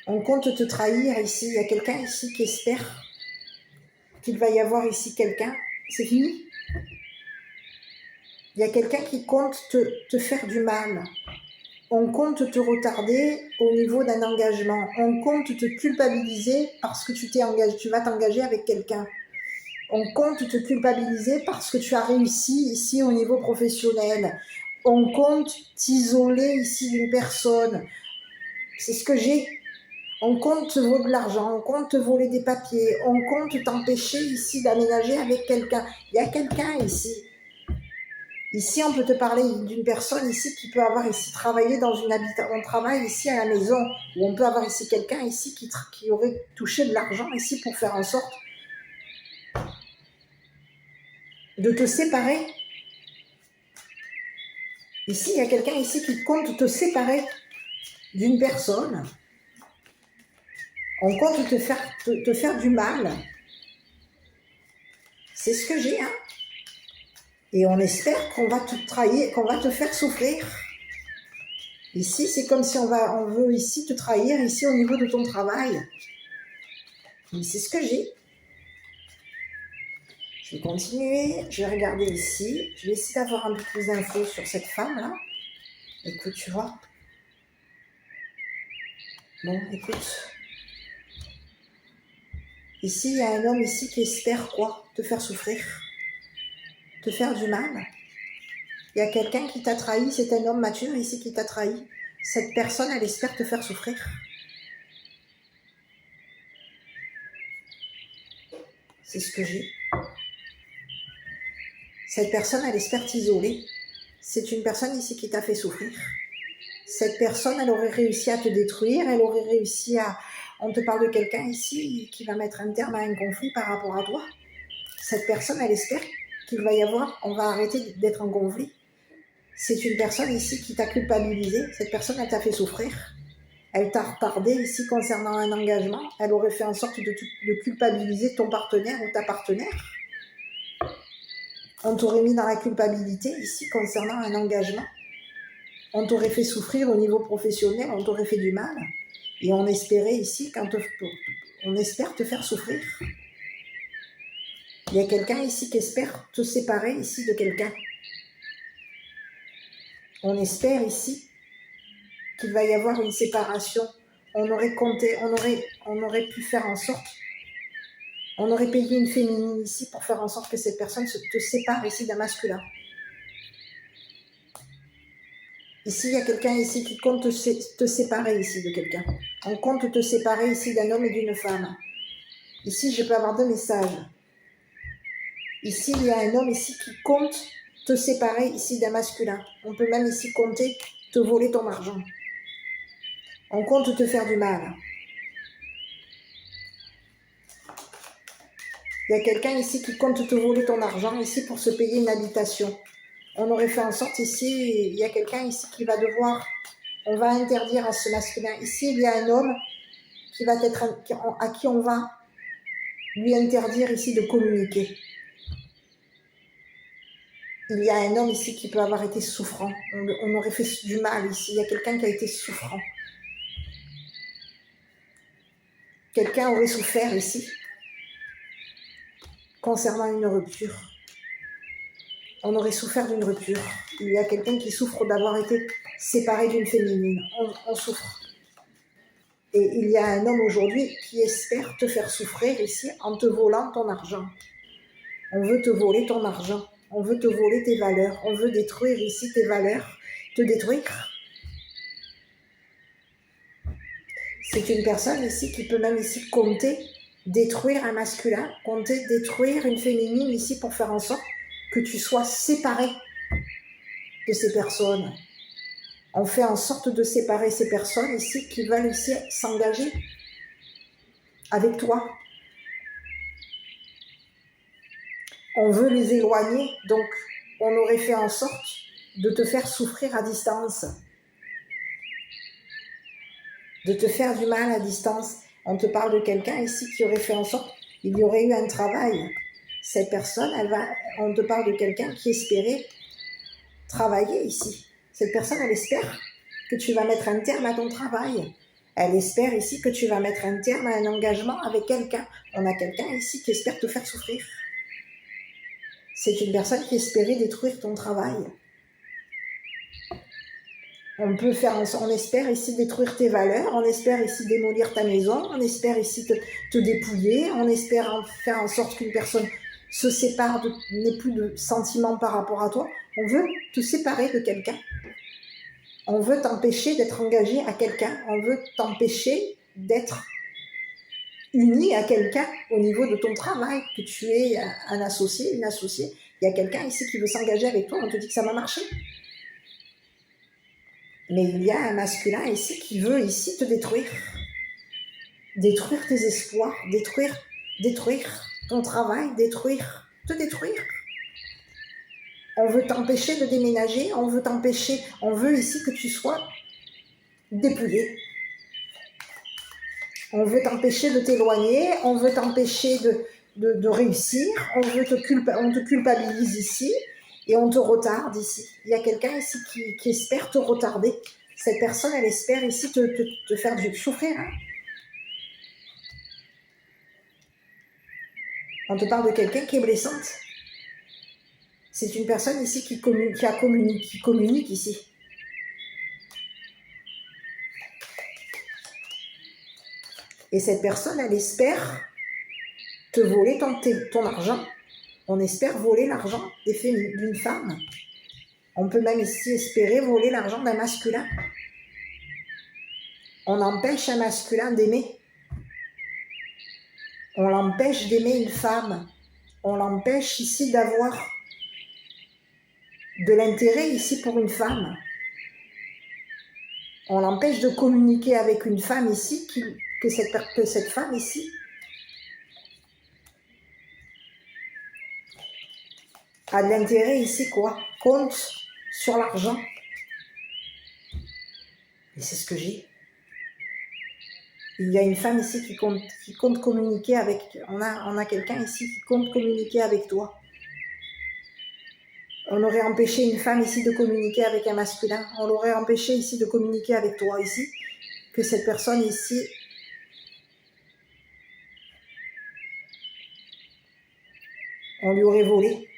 on compte te trahir ici. Il y a quelqu'un ici qui espère qu'il va y avoir ici quelqu'un, c'est fini. Il y a quelqu'un qui compte te faire du mal. On compte te retarder au niveau d'un engagement. On compte te culpabiliser parce que tu vas t'engager avec quelqu'un. On compte te culpabiliser parce que tu as réussi ici au niveau professionnel. On compte t'isoler ici d'une personne. C'est ce que j'ai. On compte te voler de l'argent, on compte te voler des papiers, on compte t'empêcher ici d'aménager avec quelqu'un. Il y a quelqu'un ici. Ici, on peut te parler d'une personne ici qui peut avoir ici travaillé dans une habitation. On travaille ici à la maison, ou on peut avoir ici quelqu'un ici qui aurait touché de l'argent ici pour faire en sorte de te séparer. Ici, il y a quelqu'un ici qui compte te séparer d'une personne. On compte te faire du mal. C'est ce que j'ai, hein. Et on espère qu'on va te trahir, qu'on va te faire souffrir. Ici, c'est comme si on veut ici te trahir, ici au niveau de ton travail. Mais c'est ce que j'ai. Je vais continuer, je vais regarder ici. Je vais essayer d'avoir un peu plus d'infos sur cette femme-là. Écoute, tu vois. Bon, écoute. Ici, il y a un homme ici qui espère quoi? Te faire souffrir. Te faire du mal. Il y a quelqu'un qui t'a trahi, c'est un homme mature ici qui t'a trahi. Cette personne, elle espère te faire souffrir. C'est ce que j'ai. Cette personne, elle espère t'isoler. C'est une personne ici qui t'a fait souffrir. Cette personne, elle aurait réussi à te détruire, elle aurait réussi à... On te parle de quelqu'un ici qui va mettre un terme à un conflit par rapport à toi. Cette personne, elle espère qu'il va y avoir... On va arrêter d'être en conflit. C'est une personne ici qui t'a culpabilisé. Cette personne, elle t'a fait souffrir. Elle t'a retardé ici concernant un engagement. Elle aurait fait en sorte de culpabiliser ton partenaire ou ta partenaire. On t'aurait mis dans la culpabilité ici concernant un engagement. On t'aurait fait souffrir au niveau professionnel, on t'aurait fait du mal. Et on espérait ici, on espère te faire souffrir. Il y a quelqu'un ici qui espère te séparer ici de quelqu'un. On espère ici qu'il va y avoir une séparation. On aurait pu faire en sorte On aurait payé une féminine ici pour faire en sorte que cette personne te sépare ici d'un masculin. Ici, il y a quelqu'un ici qui compte te séparer ici de quelqu'un. On compte te séparer ici d'un homme et d'une femme. Ici, je peux avoir deux messages. Ici, il y a un homme ici qui compte te séparer ici d'un masculin. On peut même ici compter te voler ton argent. On compte te faire du mal. Il y a quelqu'un ici qui compte te voler ton argent ici pour se payer une habitation. On aurait fait en sorte ici, il y a quelqu'un ici qui va devoir, on va interdire à ce masculin. Ici, il y a un homme qui va être, à qui on va lui interdire ici de communiquer. Il y a un homme ici qui peut avoir été souffrant. On aurait fait du mal ici. Il y a quelqu'un qui a été souffrant. Quelqu'un aurait souffert ici concernant une rupture. On aurait souffert d'une rupture. Il y a quelqu'un qui souffre d'avoir été séparé d'une féminine. On souffre. Et il y a un homme aujourd'hui qui espère te faire souffrir ici en te volant ton argent. On veut te voler ton argent. On veut te voler tes valeurs. On veut détruire ici tes valeurs. Te détruire. C'est une personne ici qui peut même ici compter détruire un masculin, compter détruire une féminine ici pour faire en sorte que tu sois séparé de ces personnes. On fait en sorte de séparer ces personnes ici qui veulent ici s'engager avec toi. On veut les éloigner, donc on aurait fait en sorte de te faire souffrir à distance, de te faire du mal à distance. On te parle de quelqu'un ici qui aurait fait en sorte, il y aurait eu un travail. Cette personne, on te parle de quelqu'un qui espérait travailler ici. Cette personne, elle espère que tu vas mettre un terme à ton travail. Elle espère ici que tu vas mettre un terme à un engagement avec quelqu'un. On a quelqu'un ici qui espère te faire souffrir. C'est une personne qui espérait détruire ton travail. On espère ici détruire tes valeurs, on espère ici démolir ta maison, on espère ici te dépouiller, on espère faire en sorte qu'une personne se sépare, n'ait plus de sentiments par rapport à toi. On veut te séparer de quelqu'un. On veut t'empêcher d'être engagé à quelqu'un. On veut t'empêcher d'être uni à quelqu'un au niveau de ton travail, que tu es un associé, une associée. Il y a quelqu'un ici qui veut s'engager avec toi, on te dit que ça va marcher. Mais il y a un masculin ici qui veut ici te détruire. Détruire tes espoirs, détruire ton travail, te détruire. On veut t'empêcher de déménager, on veut ici que tu sois dépouillé. On veut t'empêcher de t'éloigner, on veut t'empêcher de réussir, on te culpabilise ici et on te retarde ici. Il y a quelqu'un ici qui espère te retarder. Cette personne, elle espère ici te faire souffrir. Hein. On te parle de quelqu'un qui est blessante. C'est une personne ici qui communique ici. Et cette personne, elle espère te voler ton argent. On espère voler l'argent d'une femme. On peut même ici espérer voler l'argent d'un masculin. On empêche un masculin d'aimer. On l'empêche d'aimer une femme. On l'empêche ici d'avoir de l'intérêt ici pour une femme. On l'empêche de communiquer avec une femme ici, que cette femme ici a de l'intérêt ici, compte sur l'argent. Et c'est ce que j'ai. Il y a une femme ici qui compte communiquer avec... On a quelqu'un ici qui compte communiquer avec toi. On aurait empêché une femme ici de communiquer avec un masculin. On l'aurait empêché ici de communiquer avec toi ici. Que cette personne ici... On lui aurait volé.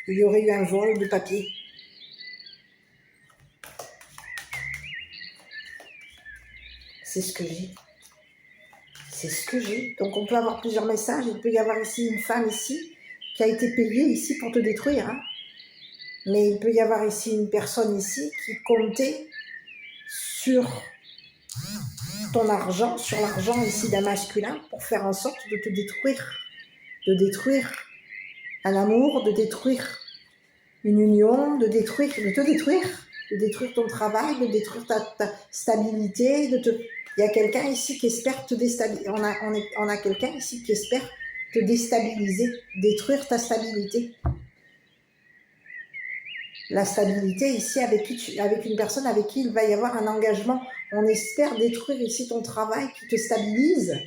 Il y aurait eu un vol de papier. C'est ce que j'ai. C'est ce que j'ai. Donc on peut avoir plusieurs messages. Il peut y avoir ici une femme ici qui a été payée ici pour te détruire. Hein. Mais il peut y avoir ici une personne ici qui comptait sur ton argent, sur l'argent ici d'un masculin pour faire en sorte de te détruire. De détruire un amour, de détruire une union, de te détruire ton travail, de détruire ta stabilité, Il y a quelqu'un ici qui espère te déstabiliser. On a quelqu'un ici qui espère te déstabiliser, détruire ta stabilité. La stabilité ici avec une personne avec qui il va y avoir un engagement. On espère détruire ici ton travail qui te stabilise.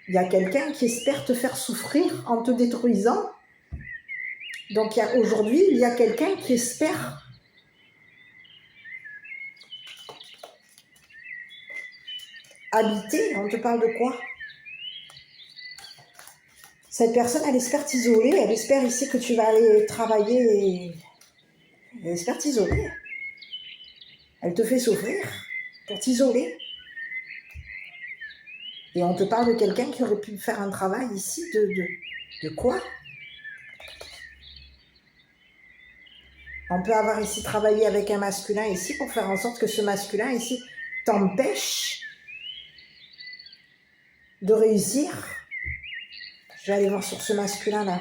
Il y a quelqu'un qui espère te faire souffrir en te détruisant. Donc aujourd'hui, il y a quelqu'un qui espère habiter. On te parle de quoi? Cette personne, elle espère t'isoler. Elle espère ici que tu vas aller travailler. Elle espère t'isoler. Elle te fait souffrir pour t'isoler. Et on te parle de quelqu'un qui aurait pu faire un travail ici de quoi? On peut avoir ici travaillé avec un masculin ici pour faire en sorte que ce masculin ici t'empêche de réussir. Je vais aller voir sur ce masculin-là.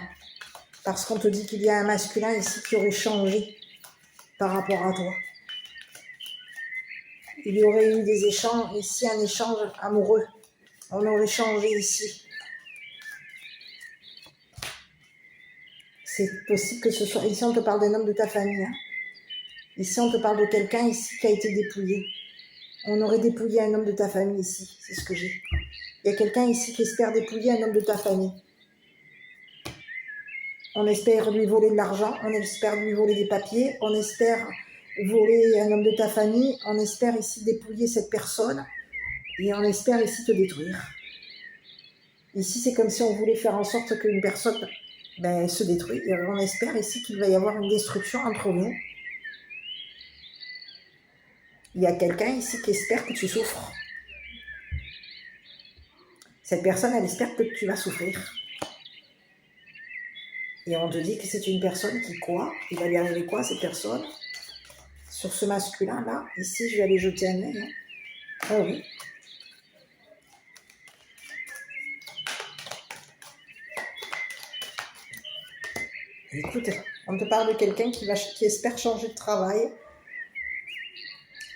Parce qu'on te dit qu'il y a un masculin ici qui aurait changé par rapport à toi. Il y aurait eu des échanges, ici un échange amoureux. On aurait changé ici. C'est possible que ce soit... Ici, on te parle d'un homme de ta famille. Hein. Ici, on te parle de quelqu'un ici qui a été dépouillé. On aurait dépouillé un homme de ta famille ici. C'est ce que j'ai. Il y a quelqu'un ici qui espère dépouiller un homme de ta famille. On espère lui voler de l'argent. On espère lui voler des papiers. On espère voler un homme de ta famille. On espère ici dépouiller cette personne. Et on espère ici te détruire. Ici, c'est comme si on voulait faire en sorte qu'une personne se détruit. Et on espère ici qu'il va y avoir une destruction entre nous. Il y a quelqu'un ici qui espère que tu souffres. Cette personne, elle espère que tu vas souffrir. Et on te dit que c'est une personne qui quoi? Il va lui arriver quoi à cette personne? Sur ce masculin-là, ici, je vais aller jeter un œil. Hein. Ah oui. Écoute, on te parle de quelqu'un qui espère changer de travail.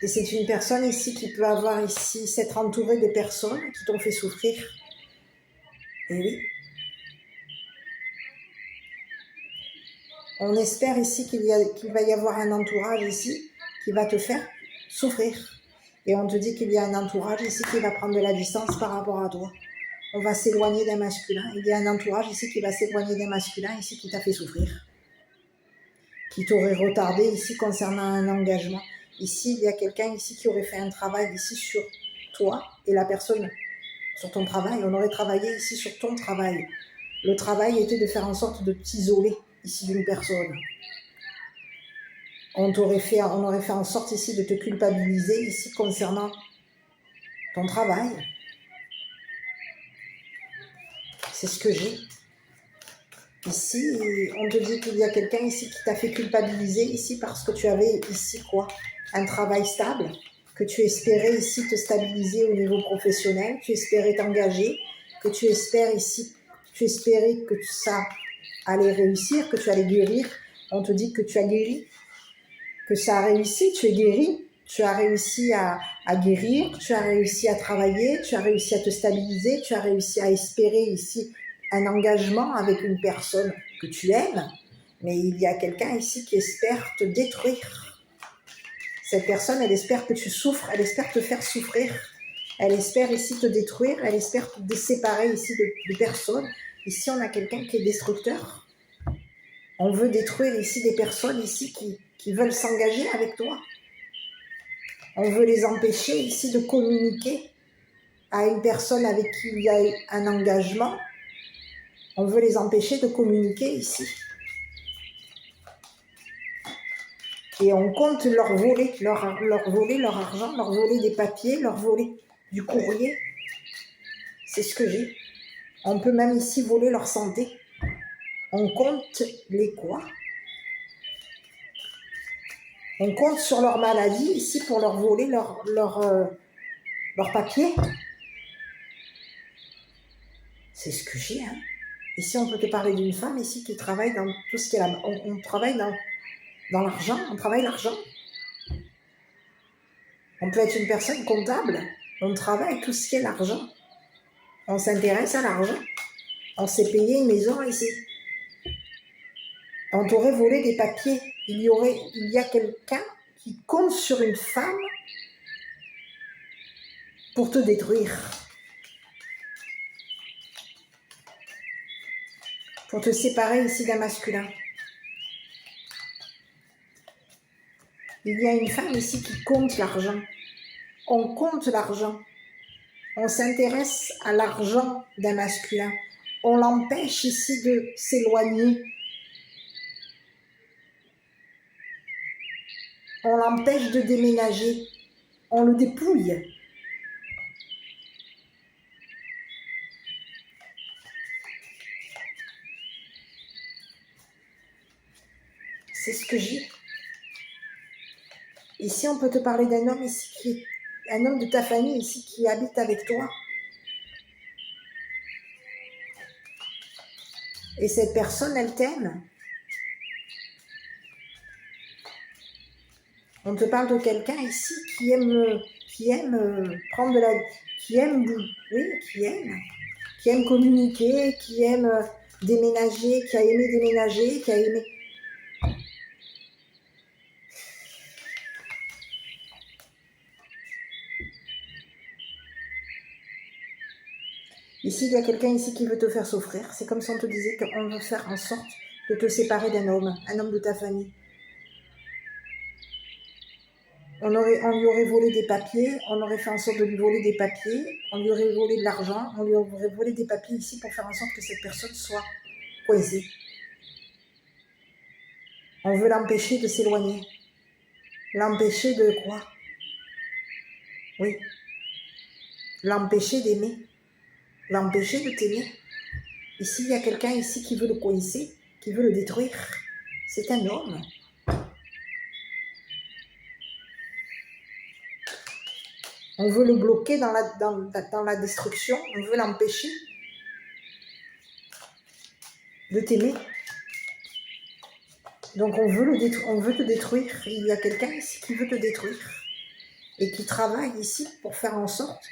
Et c'est une personne ici qui peut avoir ici, s'être entourée de personnes qui t'ont fait souffrir. Et oui. On espère ici qu'il va y avoir un entourage ici qui va te faire souffrir. Et on te dit qu'il y a un entourage ici qui va prendre de la distance par rapport à toi. On va s'éloigner d'un masculin. Il y a un entourage ici qui va s'éloigner d'un masculin ici qui t'a fait souffrir. Qui t'aurait retardé ici concernant un engagement. Ici, il y a quelqu'un ici qui aurait fait un travail ici sur toi et la personne sur ton travail. On aurait travaillé ici sur ton travail. Le travail était de faire en sorte de t'isoler ici d'une personne. On aurait fait en sorte ici de te culpabiliser ici concernant ton travail. C'est ce que j'ai. Ici, on te dit qu'il y a quelqu'un ici qui t'a fait culpabiliser ici parce que tu avais ici quoi? Un travail stable, que tu espérais ici te stabiliser au niveau professionnel, tu espérais t'engager, que tu espérais que ça allait réussir, que tu allais guérir. On te dit que tu as guéri, que ça a réussi, tu es guéri, tu as réussi à guérir, tu as réussi à travailler, tu as réussi à te stabiliser, tu as réussi à espérer ici un engagement avec une personne que tu aimes, mais il y a quelqu'un ici qui espère te détruire. Cette personne, elle espère que tu souffres, elle espère te faire souffrir, elle espère ici te détruire, elle espère te séparer ici de personnes. Ici, on a quelqu'un qui est destructeur. On veut détruire ici des personnes ici qui veulent s'engager avec toi. On veut les empêcher ici de communiquer à une personne avec qui il y a un engagement. On veut les empêcher de communiquer ici. Et on compte leur voler, leur voler leur argent, leur voler des papiers, leur voler du courrier. C'est ce que j'ai. On peut même ici voler leur santé. On compte les quoi? On compte sur leur maladie ici pour leur voler leur papier. C'est ce que j'ai. Hein. Ici, on peut te parler d'une femme ici qui travaille dans tout ce qui est là. On travaille dans l'argent. On travaille l'argent. On peut être une personne comptable. On travaille tout ce qui est l'argent. On s'intéresse à l'argent. On s'est payé une maison ici. On t'aurait volé des papiers. Il y a quelqu'un qui compte sur une femme pour te détruire. Pour te séparer ici d'un masculin. Il y a une femme ici qui compte l'argent. On compte l'argent. On s'intéresse à l'argent d'un masculin. On l'empêche ici de s'éloigner. On l'empêche de déménager. On le dépouille. C'est ce que j'ai. Ici, on peut te parler d'un homme ici un homme de ta famille ici qui habite avec toi. Et cette personne, elle t'aime. On te parle de quelqu'un ici qui aime prendre de la... qui aime communiquer, qui aime déménager, qui a aimé déménager, qui a aimé... Ici, il y a quelqu'un ici qui veut te faire souffrir. C'est comme si on te disait qu'on veut faire en sorte de te séparer d'un homme, un homme de ta famille. On lui aurait volé des papiers, on aurait fait en sorte de lui voler des papiers, on lui aurait volé de l'argent, on lui aurait volé des papiers ici pour faire en sorte que cette personne soit coincée. On veut l'empêcher de s'éloigner. L'empêcher de quoi? Oui. L'empêcher d'aimer. L'empêcher de t'aimer. Ici, il y a quelqu'un ici qui veut le coincer, qui veut le détruire. C'est un homme. On veut le bloquer dans la destruction. On veut l'empêcher de t'aimer. Donc on veut te détruire. Il y a quelqu'un ici qui veut te détruire. Et qui travaille ici pour faire en sorte.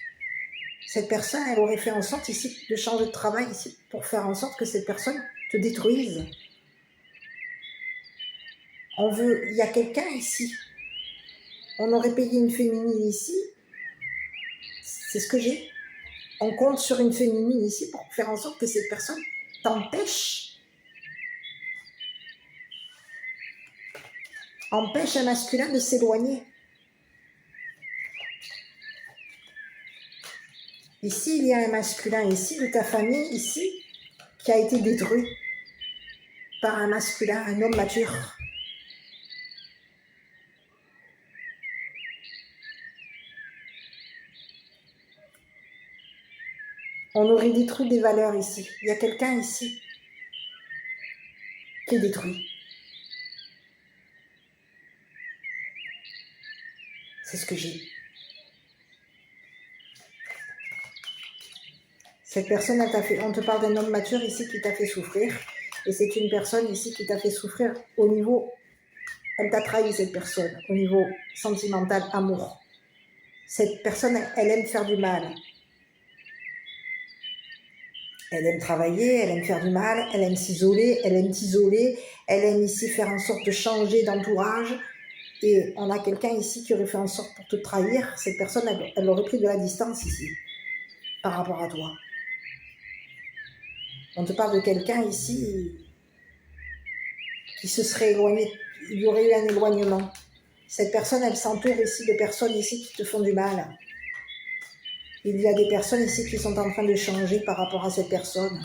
Cette personne, elle aurait fait en sorte ici de changer de travail ici pour faire en sorte que cette personne te détruise. Il y a quelqu'un ici. On aurait payé une féminine ici. C'est ce que j'ai. On compte sur une féminine ici pour faire en sorte que cette personne empêche un masculin de s'éloigner. Ici, il y a un masculin ici, de ta famille ici, qui a été détruit par un masculin, un homme mature. On aurait détruit des valeurs ici. Il y a quelqu'un ici qui est détruit. C'est ce que j'ai. Cette personne, on te parle d'un homme mature ici qui t'a fait souffrir. Et c'est une personne ici qui t'a fait souffrir au niveau... Elle t'a trahi, cette personne, au niveau sentimental, amour. Cette personne, elle aime faire du mal. Elle aime travailler, elle aime faire du mal, elle aime s'isoler, elle aime t'isoler, elle aime ici faire en sorte de changer d'entourage. Et on a quelqu'un ici qui aurait fait en sorte pour te trahir. Cette personne, elle aurait pris de la distance ici, par rapport à toi. On te parle de quelqu'un ici qui se serait éloigné. Il y aurait eu un éloignement. Cette personne, elle s'entoure ici de personnes ici qui te font du mal. Il y a des personnes ici qui sont en train de changer par rapport à cette personne.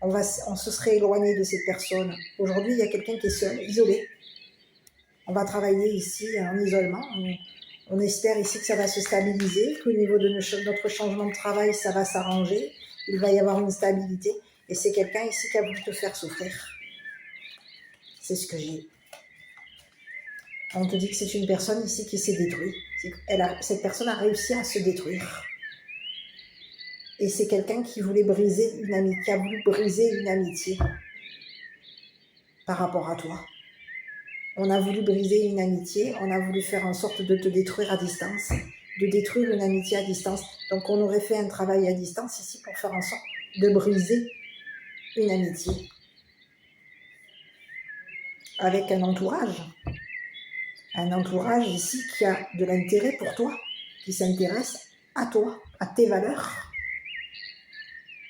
On se serait éloigné de cette personne. Aujourd'hui, il y a quelqu'un qui est seul, isolé. On va travailler ici en isolement. On espère ici que ça va se stabiliser, qu'au niveau de notre changement de travail, ça va s'arranger. Il va y avoir une stabilité. Et c'est quelqu'un ici qui a voulu te faire souffrir. C'est ce que j'ai. On te dit que c'est une personne ici qui s'est détruite. Cette personne a réussi à se détruire. Et c'est quelqu'un qui voulait briser une amitié, qui a voulu briser une amitié par rapport à toi. On a voulu briser une amitié, on a voulu faire en sorte de te détruire à distance, de détruire une amitié à distance. Donc on aurait fait un travail à distance ici pour faire en sorte de briser une amitié. Avec un entourage ici qui a de l'intérêt pour toi, qui s'intéresse à toi, à tes valeurs,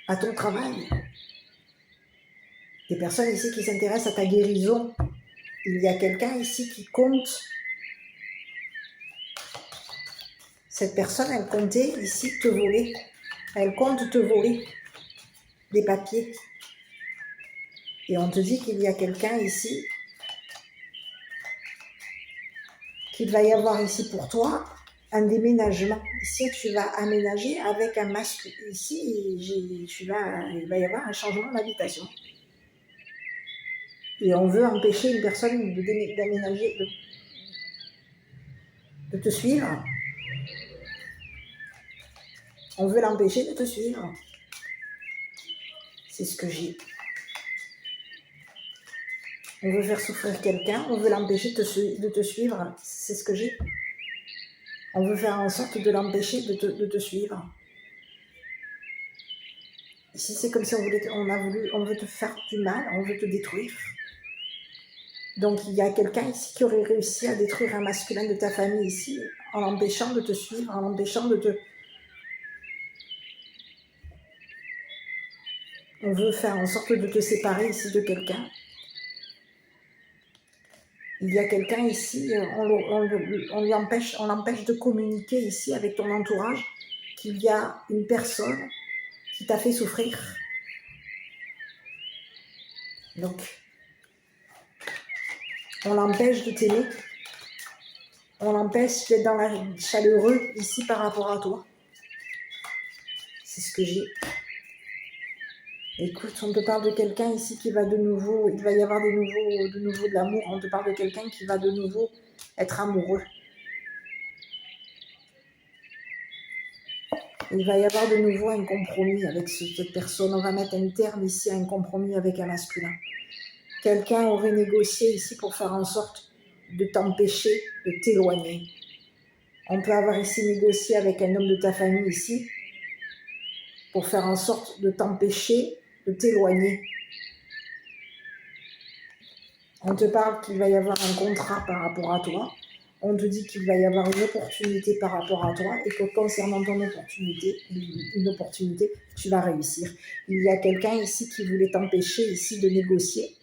à ton travail. Des personnes ici qui s'intéressent à ta guérison. Il y a quelqu'un ici qui compte. Cette personne, elle comptait ici te voler. Elle compte te voler des papiers. Et on te dit qu'il y a quelqu'un ici qu'il va y avoir ici pour toi un déménagement. Ici, tu vas aménager avec un masque. Ici, il va y avoir un changement d'habitation. Et on veut empêcher une personne d'aménager, de te suivre. On veut l'empêcher de te suivre. C'est ce que j'ai. On veut faire souffrir quelqu'un, on veut l'empêcher de te suivre. C'est ce que j'ai. On veut faire en sorte de l'empêcher de te suivre. Ici, c'est comme si on veut te faire du mal, on veut te détruire. Donc, il y a quelqu'un ici qui aurait réussi à détruire un masculin de ta famille ici, en l'empêchant de te suivre, en l'empêchant de te... On veut faire en sorte de te séparer ici de quelqu'un. Il y a quelqu'un ici, on l'empêche de communiquer ici avec ton entourage, qu'il y a une personne qui t'a fait souffrir. Donc, on l'empêche de t'aimer. On l'empêche d'être dans la chaleureux ici par rapport à toi. C'est ce que j'ai. Écoute, on te parle de quelqu'un ici qui va de nouveau, il va y avoir de nouveau de l'amour. On te parle de quelqu'un qui va de nouveau être amoureux. Il va y avoir de nouveau un compromis avec cette personne. On va mettre un terme ici à un compromis avec un masculin. Quelqu'un aurait négocié ici pour faire en sorte de t'empêcher de t'éloigner. On peut avoir ici négocié avec un homme de ta famille ici pour faire en sorte de t'empêcher de t'éloigner. On te parle qu'il va y avoir un contrat par rapport à toi. On te dit qu'il va y avoir une opportunité par rapport à toi et que concernant ton opportunité, tu vas réussir. Il y a quelqu'un ici qui voulait t'empêcher ici de négocier.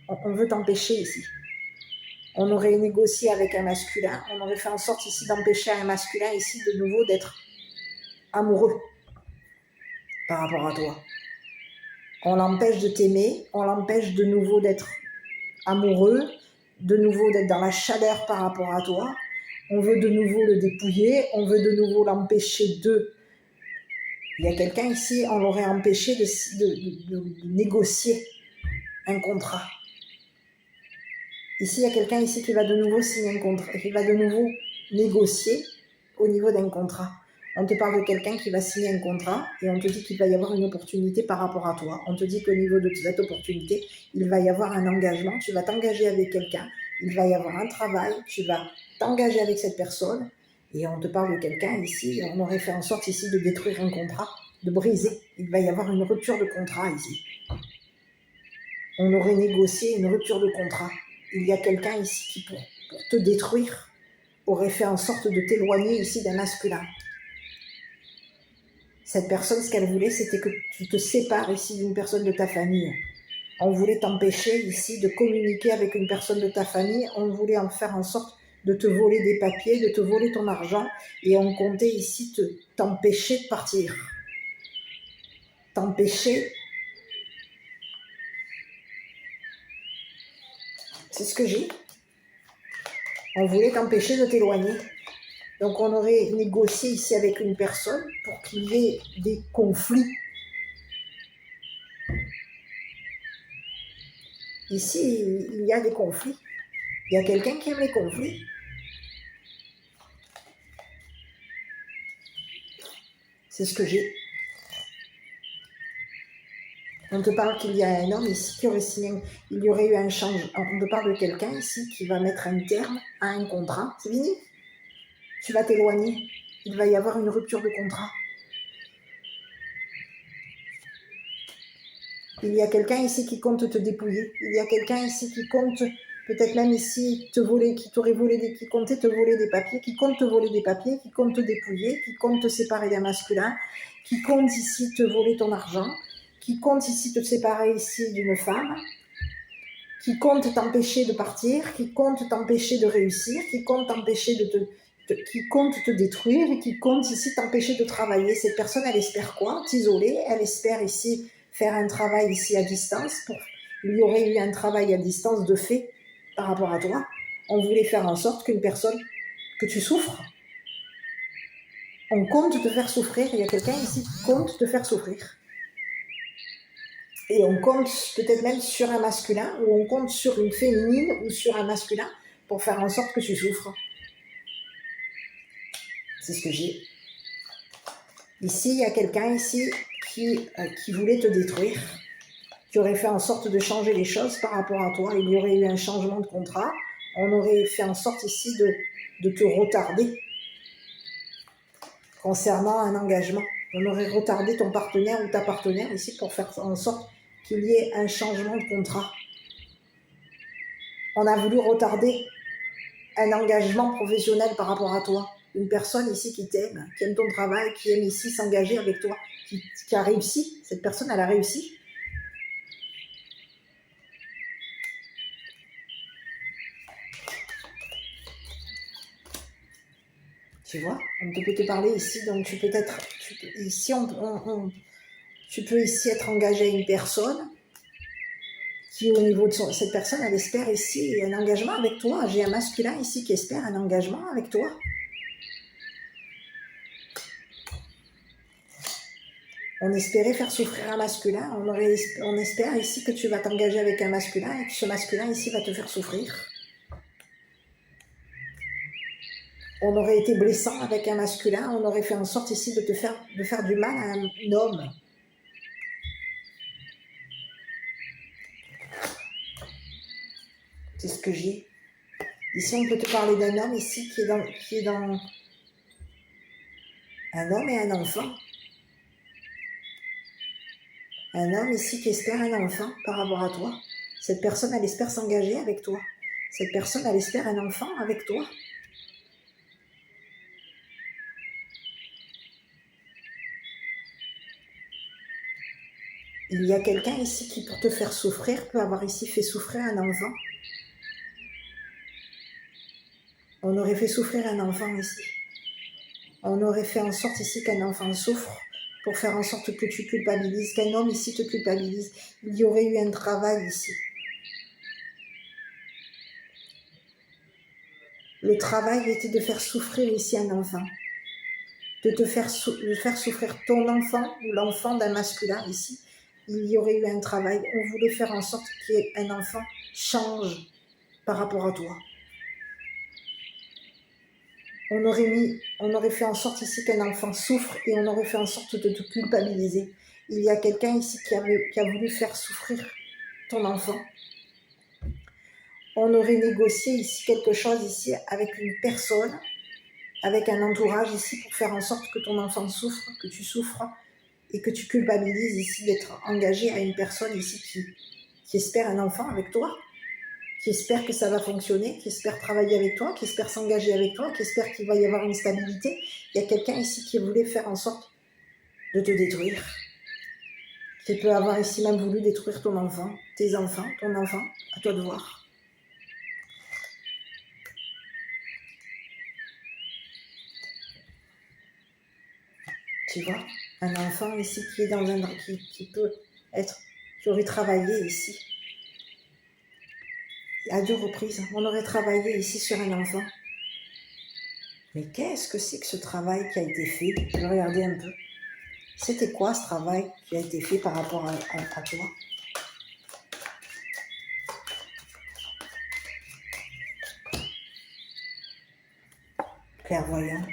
On veut t'empêcher ici. On aurait négocié avec un masculin. On aurait fait en sorte ici d'empêcher un masculin ici de nouveau d'être amoureux par rapport à toi. On l'empêche de t'aimer. On l'empêche de nouveau d'être amoureux, de nouveau d'être dans la chaleur par rapport à toi. On veut de nouveau le dépouiller, on veut de nouveau l'empêcher de... Il y a quelqu'un ici, on l'aurait empêché de négocier un contrat. Ici, il y a quelqu'un ici qui va de nouveau signer un contrat, qui va de nouveau négocier au niveau d'un contrat. On te parle de quelqu'un qui va signer un contrat et on te dit qu'il va y avoir une opportunité par rapport à toi. On te dit qu'au niveau de cette opportunité, il va y avoir un engagement. Tu vas t'engager avec quelqu'un. Il va y avoir un travail. Tu vas t'engager avec cette personne. Et on te parle de quelqu'un ici. On aurait fait en sorte ici de détruire un contrat, de briser. Il va y avoir une rupture de contrat ici. On aurait négocié une rupture de contrat. Il y a quelqu'un ici qui, pour te détruire, aurait fait en sorte de t'éloigner ici d'un masculin. Cette personne, ce qu'elle voulait, c'était que tu te sépares ici d'une personne de ta famille. On voulait t'empêcher ici de communiquer avec une personne de ta famille. On voulait en faire en sorte de te voler des papiers, de te voler ton argent. Et on comptait ici t'empêcher de partir. T'empêcher. C'est ce que j'ai. On voulait t'empêcher de t'éloigner. Donc on aurait négocié ici avec une personne pour qu'il y ait des conflits. Ici, il y a des conflits. Il y a quelqu'un qui aime les conflits. C'est ce que j'ai. On te parle qu'il y a un homme ici qui aurait signé, il y aurait eu un change. On te parle de quelqu'un ici qui va mettre un terme à un contrat. C'est fini. Tu vas t'éloigner. Il va y avoir une rupture de contrat. Il y a quelqu'un ici qui compte te dépouiller. Il y a quelqu'un ici qui compte, peut-être même ici, te voler, qui t'aurait volé, qui comptait te voler des papiers, qui compte te voler des papiers, qui compte te dépouiller, qui compte te séparer d'un masculin, qui compte ici te voler ton argent, qui compte ici te séparer ici d'une femme, qui compte t'empêcher de partir, qui compte t'empêcher de réussir, qui compte t'empêcher qui compte te détruire et qui compte ici t'empêcher de travailler. Cette personne, elle espère quoi? T'isoler. Elle espère ici faire un travail ici à distance. Il y aurait eu un travail à distance de fait par rapport à toi. On voulait faire en sorte qu'une personne, que tu souffres. On compte te faire souffrir. Il y a quelqu'un ici qui compte te faire souffrir. Et on compte peut-être même sur un masculin, ou on compte sur une féminine ou sur un masculin pour faire en sorte que tu souffres. C'est ce que j'ai. Ici, il y a quelqu'un ici qui voulait te détruire, qui aurait fait en sorte de changer les choses par rapport à toi. Il y aurait eu un changement de contrat. On aurait fait en sorte ici de te retarder concernant un engagement. On aurait retardé ton partenaire ou ta partenaire ici pour faire en sorte qu'il y ait un changement de contrat. On a voulu retarder un engagement professionnel par rapport à toi. Une personne ici qui t'aime, qui aime ton travail, qui aime ici s'engager avec toi, qui a réussi. Cette personne, elle a réussi. Tu vois, on peut te parler ici, donc tu peux être, ici, tu peux ici être engagé à une personne qui, au niveau de cette personne, elle espère ici un engagement avec toi. J'ai un masculin ici qui espère un engagement avec toi. On espérait faire souffrir un masculin, on espère ici que tu vas t'engager avec un masculin et que ce masculin ici va te faire souffrir. On aurait été blessant avec un masculin, on aurait fait en sorte ici de faire du mal à un homme. C'est ce que j'ai. Ici, on peut te parler d'un homme ici qui est dans un homme et un enfant. Un homme ici qui espère un enfant par rapport à toi. Cette personne, elle espère s'engager avec toi. Cette personne, elle espère un enfant avec toi. Il y a quelqu'un ici qui, pour te faire souffrir, peut avoir ici fait souffrir un enfant. On aurait fait souffrir un enfant ici. On aurait fait en sorte ici qu'un enfant souffre pour faire en sorte que tu culpabilises, qu'un homme ici te culpabilise. Il y aurait eu un travail ici. Le travail était de faire souffrir ici un enfant. De faire souffrir ton enfant ou l'enfant d'un masculin ici. Il y aurait eu un travail. On voulait faire en sorte qu'un enfant change par rapport à toi. On aurait fait en sorte ici qu'un enfant souffre et on aurait fait en sorte de te culpabiliser. Il y a quelqu'un ici qui a voulu faire souffrir ton enfant. On aurait négocié ici quelque chose ici avec une personne, avec un entourage ici pour faire en sorte que ton enfant souffre, que tu souffres et que tu culpabilises ici d'être engagé à une personne ici qui espère un enfant avec toi, qui espère que ça va fonctionner, qui espère travailler avec toi, qui espère s'engager avec toi, qui espère qu'il va y avoir une stabilité. Il y a quelqu'un ici qui voulait faire en sorte de te détruire, qui peut avoir ici même voulu détruire ton enfant, tes enfants, ton enfant, à toi de voir. Tu vois, un enfant ici qui est dans qui peut être, qui aurait travaillé ici, à 2 reprises, on aurait travaillé ici sur un enfant. Mais qu'est-ce que c'est que ce travail qui a été fait? Je vais regarder un peu. C'était quoi ce travail qui a été fait par rapport à toi? Clairvoyant.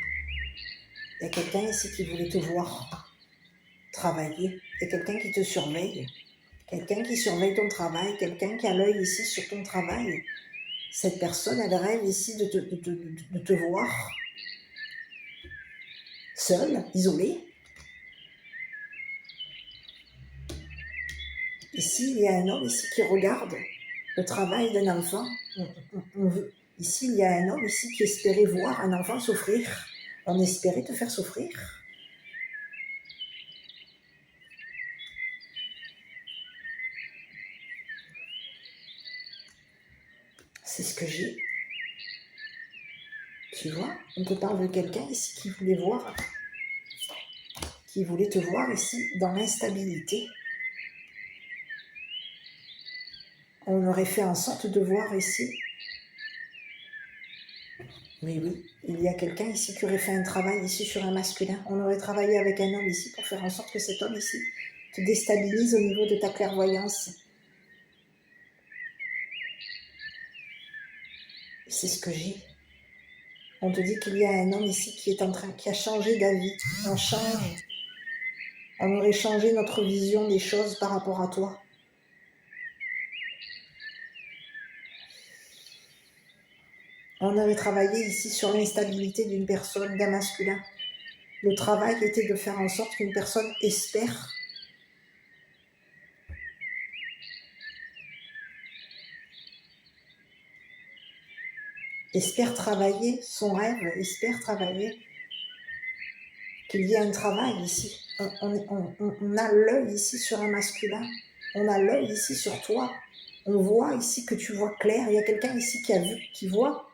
Il y a quelqu'un ici qui voulait te voir travailler. Il y a quelqu'un qui te surveille. Quelqu'un qui surveille ton travail. Quelqu'un qui a l'œil ici sur ton travail. Cette personne, elle rêve ici de te voir seule, isolée. Ici, il y a un homme ici qui regarde le travail d'un enfant. Ici, il y a un homme ici qui espérait voir un enfant souffrir. On espérait te faire souffrir. C'est ce que j'ai. Tu vois, on te parle de quelqu'un ici qui voulait voir, qui voulait te voir ici dans l'instabilité. On aurait fait en sorte de voir ici. Mais oui, il y a quelqu'un ici qui aurait fait un travail ici sur un masculin. On aurait travaillé avec un homme ici pour faire en sorte que cet homme ici te déstabilise au niveau de ta clairvoyance. C'est ce que j'ai. On te dit qu'il y a un homme ici qui a changé d'avis. On change. On aurait changé notre vision des choses par rapport à toi. On avait travaillé ici sur l'instabilité d'une personne, d'un masculin. Le travail était de faire en sorte qu'une personne espère. Espère travailler son rêve, espère travailler. Qu'il y ait un travail ici. On a l'œil ici sur un masculin. On a l'œil ici sur toi. On voit ici que tu vois clair. Il y a quelqu'un ici qui a vu, qui voit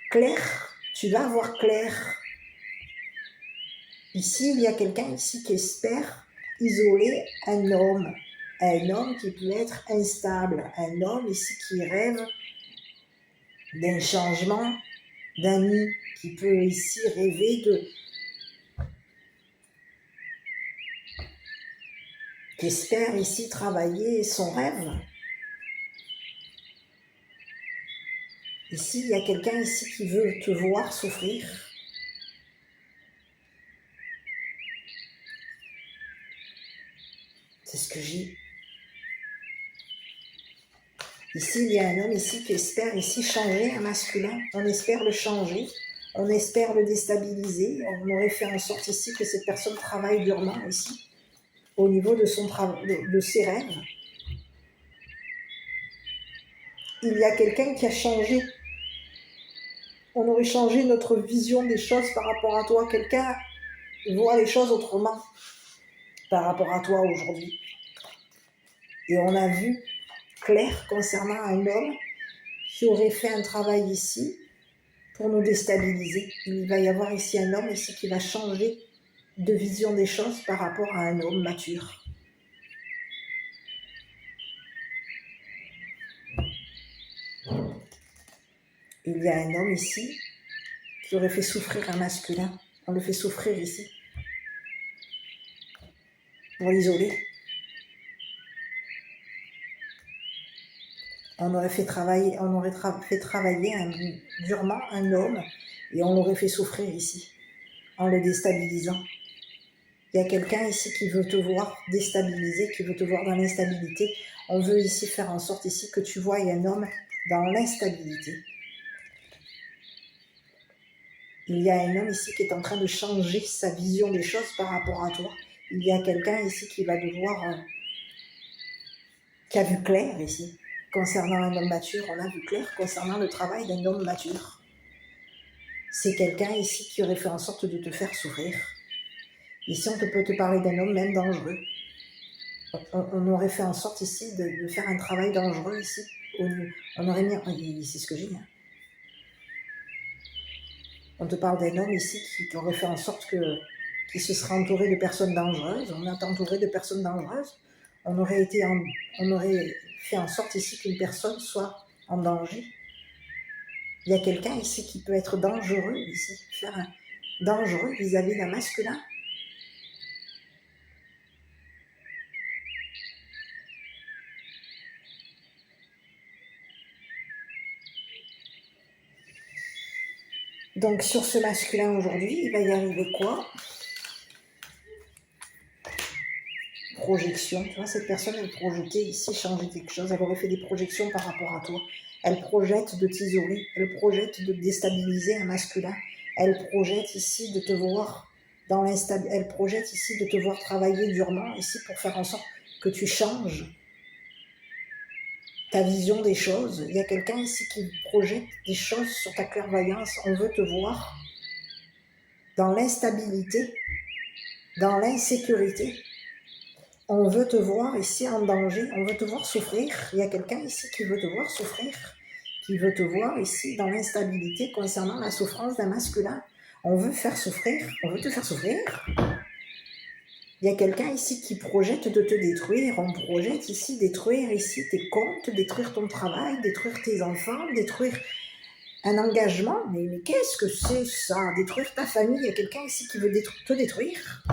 clair. Tu vas voir clair. Ici, il y a quelqu'un ici qui espère isoler un homme. Un homme qui peut être instable. Un homme ici qui rêve d'un changement d'amis. Qui peut ici rêver qui espère ici travailler son rêve. Ici, il y a quelqu'un ici qui veut te voir souffrir. C'est ce que j'ai. Ici, il y a un homme ici qui espère ici changer un masculin. On espère le changer. On espère le déstabiliser. On aurait fait en sorte ici que cette personne travaille durement ici, au niveau de son de ses rêves. Il y a quelqu'un qui a changé. On aurait changé notre vision des choses par rapport à toi. Quelqu'un voit les choses autrement par rapport à toi aujourd'hui. Et on a vu clair concernant un homme qui aurait fait un travail ici pour nous déstabiliser. Il va y avoir ici un homme ici qui va changer de vision des choses par rapport à un homme mature. Il y a un homme ici qui aurait fait souffrir un masculin. On le fait souffrir ici pour l'isoler. On aurait fait travailler durement un homme et on l'aurait fait souffrir ici en le déstabilisant. Il y a quelqu'un ici qui veut te voir déstabiliser, qui veut te voir dans l'instabilité. On veut ici faire en sorte ici que tu vois un homme dans l'instabilité. Il y a un homme ici qui est en train de changer sa vision des choses par rapport à toi. Il y a quelqu'un ici qui va devoir, qui a vu clair ici. Concernant un homme mature, on a vu clair concernant le travail d'un homme mature. C'est quelqu'un ici qui aurait fait en sorte de te faire souffrir. Ici, on peut te parler d'un homme même dangereux. On aurait fait en sorte ici de faire un travail dangereux ici. On aurait mis... C'est ce que j'ai. On te parle d'un homme ici qui aurait fait en sorte qu'il se serait entouré de personnes dangereuses. On est entouré de personnes dangereuses. On aurait fait en sorte ici qu'une personne soit en danger. Il y a quelqu'un ici qui peut être dangereux ici, dangereux vis-à-vis d'un masculin. Donc sur ce masculin aujourd'hui, il va y arriver quoi? Projection, tu vois, cette personne, elle projetait ici changer quelque chose, elle aurait fait des projections par rapport à toi. Elle projette de t'isoler, elle projette de déstabiliser un masculin, elle projette ici de te voir dans l'instabilité, elle projette ici de te voir travailler durement ici pour faire en sorte que tu changes ta vision des choses. Il y a quelqu'un ici qui projette des choses sur ta clairvoyance. On veut te voir dans l'instabilité, dans l'insécurité. On veut te voir ici en danger, on veut te voir souffrir. Il y a quelqu'un ici qui veut te voir souffrir, qui veut te voir ici dans l'instabilité concernant la souffrance d'un masculin. On veut faire souffrir, on veut te faire souffrir. Il y a quelqu'un ici qui projette de te détruire. On projette ici détruire ici tes comptes, détruire ton travail, détruire tes enfants, détruire un engagement. Mais qu'est-ce que c'est ça? Détruire ta famille. Il y a quelqu'un ici qui veut te détruire.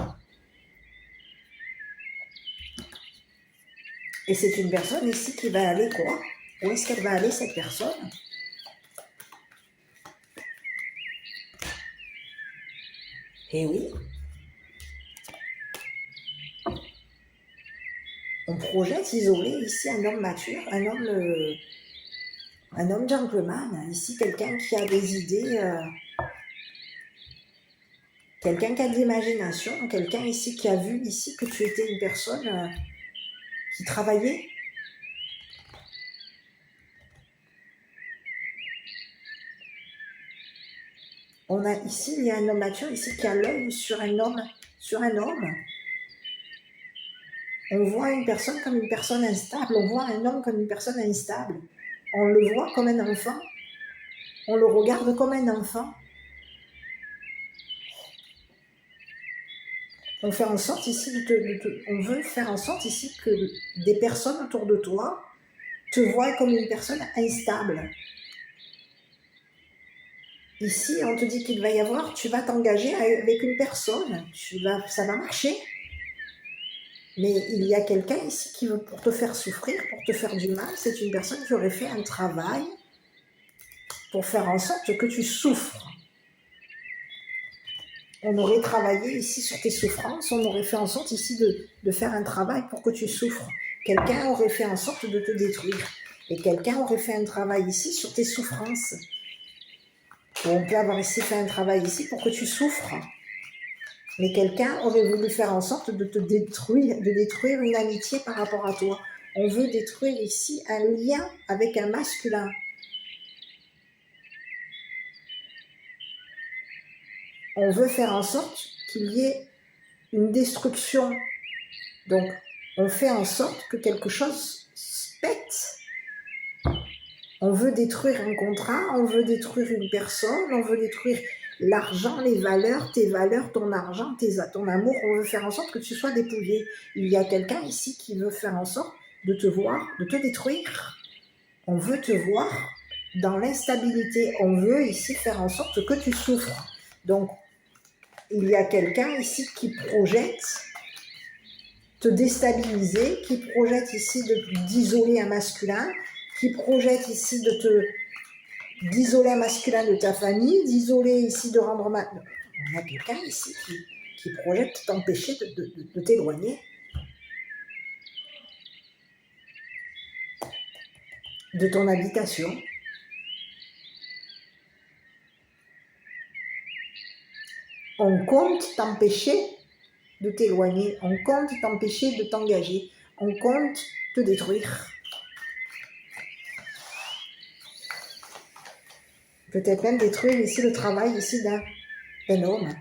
Et c'est une personne ici qui va aller quoi? Où est-ce qu'elle va aller cette personne? Eh oui. On projette isolé ici un homme mature, un homme gentleman, ici quelqu'un qui a des idées, quelqu'un qui a de l'imagination, quelqu'un ici qui a vu ici que tu étais une personne qui travaillait. On a ici, il y a un homme mature ici qui a l'œil sur un homme. On voit une personne comme une personne instable, on voit un homme comme une personne instable. On le voit comme un enfant, on le regarde comme un enfant. On fait en sorte ici on veut faire en sorte ici que des personnes autour de toi te voient comme une personne instable. Ici, on te dit qu'il va y avoir, tu vas t'engager avec une personne, ça va marcher. Mais il y a quelqu'un ici qui veut pour te faire souffrir, pour te faire du mal. C'est une personne qui aurait fait un travail pour faire en sorte que tu souffres. On aurait travaillé ici sur tes souffrances, on aurait fait en sorte ici de faire un travail pour que tu souffres. Quelqu'un aurait fait en sorte de te détruire. Et quelqu'un aurait fait un travail ici sur tes souffrances. On peut avoir ici fait un travail ici pour que tu souffres. Mais quelqu'un aurait voulu faire en sorte de te détruire, de détruire une amitié par rapport à toi. On veut détruire ici un lien avec un masculin. On veut faire en sorte qu'il y ait une destruction. Donc, on fait en sorte que quelque chose pète. On veut détruire un contrat, on veut détruire une personne, on veut détruire l'argent, les valeurs, tes valeurs, ton argent, ton amour. On veut faire en sorte que tu sois dépouillé. Il y a quelqu'un ici qui veut faire en sorte de te voir, de te détruire. On veut te voir dans l'instabilité. On veut ici faire en sorte que tu souffres. Donc, il y a quelqu'un ici qui projette te déstabiliser, qui projette ici d'isoler un masculin, qui projette ici d'isoler un masculin de ta famille, d'isoler ici, de rendre mal. On a quelqu'un ici qui projette t'empêcher de t'éloigner de ton habitation. On compte t'empêcher de t'éloigner, on compte t'empêcher de t'engager, on compte te détruire. Peut-être même détruire ici le travail ici d'un homme.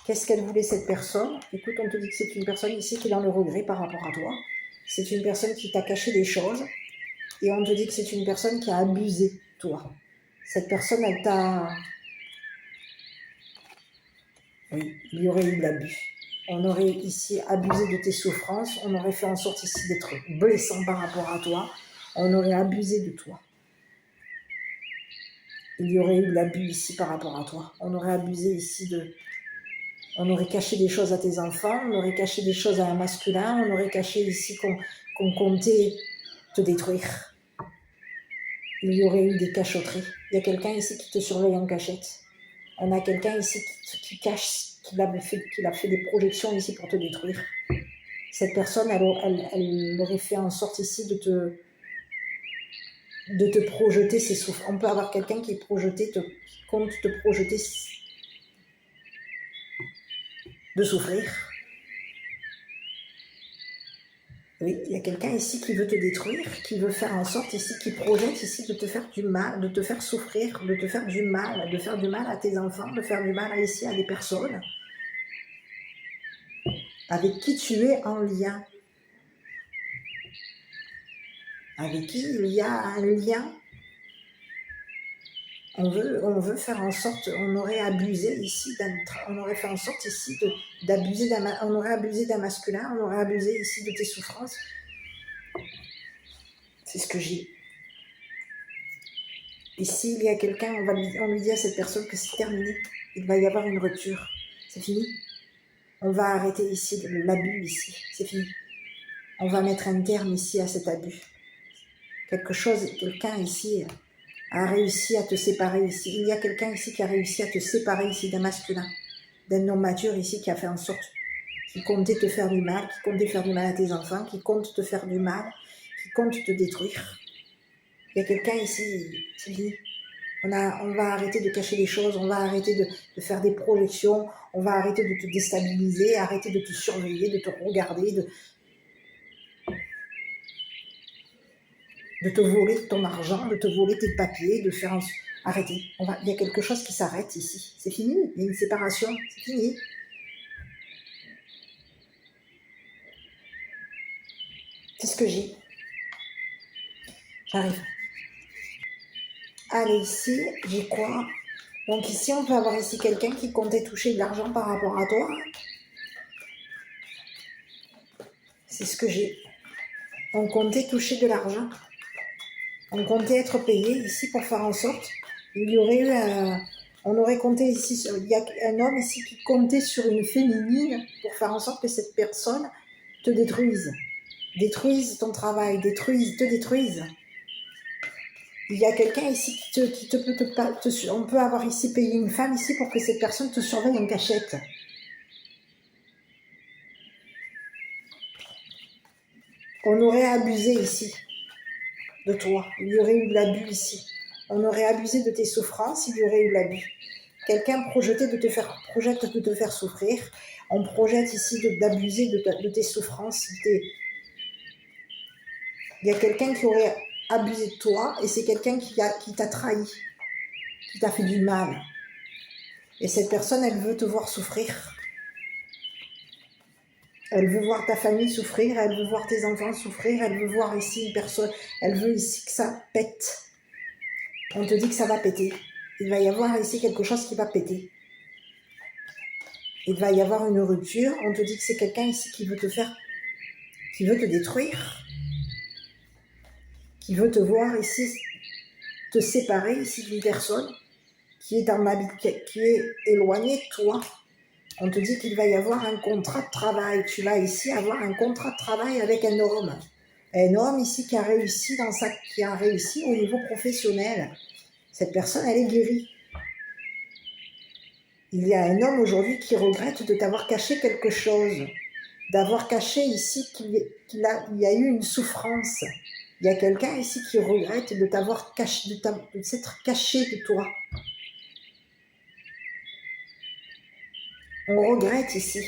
Qu'est-ce qu'elle voulait cette personne? Écoute, on te dit que c'est une personne ici qui est dans le regret par rapport à toi. C'est une personne qui t'a caché des choses. Et on te dit que c'est une personne qui a abusé de toi. Cette personne, elle t'a... Oui, il y aurait eu de l'abus. On aurait ici abusé de tes souffrances. On aurait fait en sorte ici d'être blessant par rapport à toi. On aurait abusé de toi. il y aurait eu de l'abus ici par rapport à toi. On aurait abusé ici on aurait caché des choses à tes enfants, on aurait caché des choses à un masculin, on aurait caché ici qu'on comptait te détruire. Il y aurait eu des cachotteries. Il y a quelqu'un ici qui te surveille en cachette. On a quelqu'un ici qui cache, qui a fait des projections ici pour te détruire. Cette personne, elle aurait fait en sorte ici de te projeter ses souffrances. On peut avoir quelqu'un qui compte te projeter de souffrir. Oui, il y a quelqu'un ici qui veut te détruire, qui veut faire en sorte ici, qui projette ici de te faire du mal, de te faire souffrir, de te faire du mal à tes enfants, de faire du mal ici à des personnes avec qui tu es en lien. Avec qui il y a un lien. On veut faire en sorte, on aurait abusé ici, on aurait fait en sorte ici d'abuser on aurait abusé d'un masculin, on aurait abusé ici de tes souffrances. C'est ce que j'ai. Ici, il y a quelqu'un, on lui dit à cette personne que c'est terminé. Il va y avoir une rupture. C'est fini. On va arrêter ici l'abus ici. C'est fini. On va mettre un terme ici à cet abus. Quelqu'un ici a réussi à te séparer ici. Il y a quelqu'un ici qui a réussi à te séparer ici d'un masculin, d'un homme mature ici qui a fait en sorte, qui comptait te faire du mal, qui comptait faire du mal à tes enfants, qui compte te faire du mal, qui compte te détruire. Il y a quelqu'un ici, c'est fini. On va arrêter de cacher les choses, on va arrêter de faire des projections, on va arrêter de te déstabiliser, arrêter de te surveiller, de te regarder, de te voler ton argent, de te voler tes papiers, de faire arrêter. Il y a quelque chose qui s'arrête ici. C'est fini, il y a une séparation, c'est fini. C'est ce que j'ai. J'arrive. Allez, ici, j'ai quoi? Donc ici, on peut avoir ici quelqu'un qui comptait toucher de l'argent par rapport à toi. C'est ce que j'ai. On comptait toucher de l'argent. On comptait être payé ici pour faire en sorte. Il y aurait eu on aurait compté ici, il y a un homme ici qui comptait sur une féminine pour faire en sorte que cette personne te détruise ton travail, te détruise. Il y a quelqu'un ici on peut avoir ici payé une femme ici pour que cette personne te surveille en cachette. On aurait abusé ici de toi, il y aurait eu de l'abus ici. On aurait abusé de tes souffrances, il y aurait eu de l'abus. Quelqu'un projette de te faire souffrir. On projette ici d'abuser de tes souffrances. Il y a quelqu'un qui aurait abusé de toi et c'est quelqu'un qui t'a trahi, qui t'a fait du mal. Et cette personne, elle veut te voir souffrir. Elle veut voir ta famille souffrir, elle veut voir tes enfants souffrir, elle veut voir ici une personne, elle veut ici que ça pète. On te dit que ça va péter. Il va y avoir ici quelque chose qui va péter. Il va y avoir une rupture. On te dit que c'est quelqu'un ici qui veut te détruire, qui veut te voir ici, te séparer ici d'une personne qui est éloignée de toi. On te dit qu'il va y avoir un contrat de travail. Tu vas ici avoir un contrat de travail avec un homme. Un homme ici qui a réussi au niveau professionnel. Cette personne, elle est guérie. Il y a un homme aujourd'hui qui regrette de t'avoir caché quelque chose, d'avoir caché ici qu'il y a eu une souffrance. Il y a quelqu'un ici qui regrette de t'avoir caché, de s'être caché de toi. On regrette ici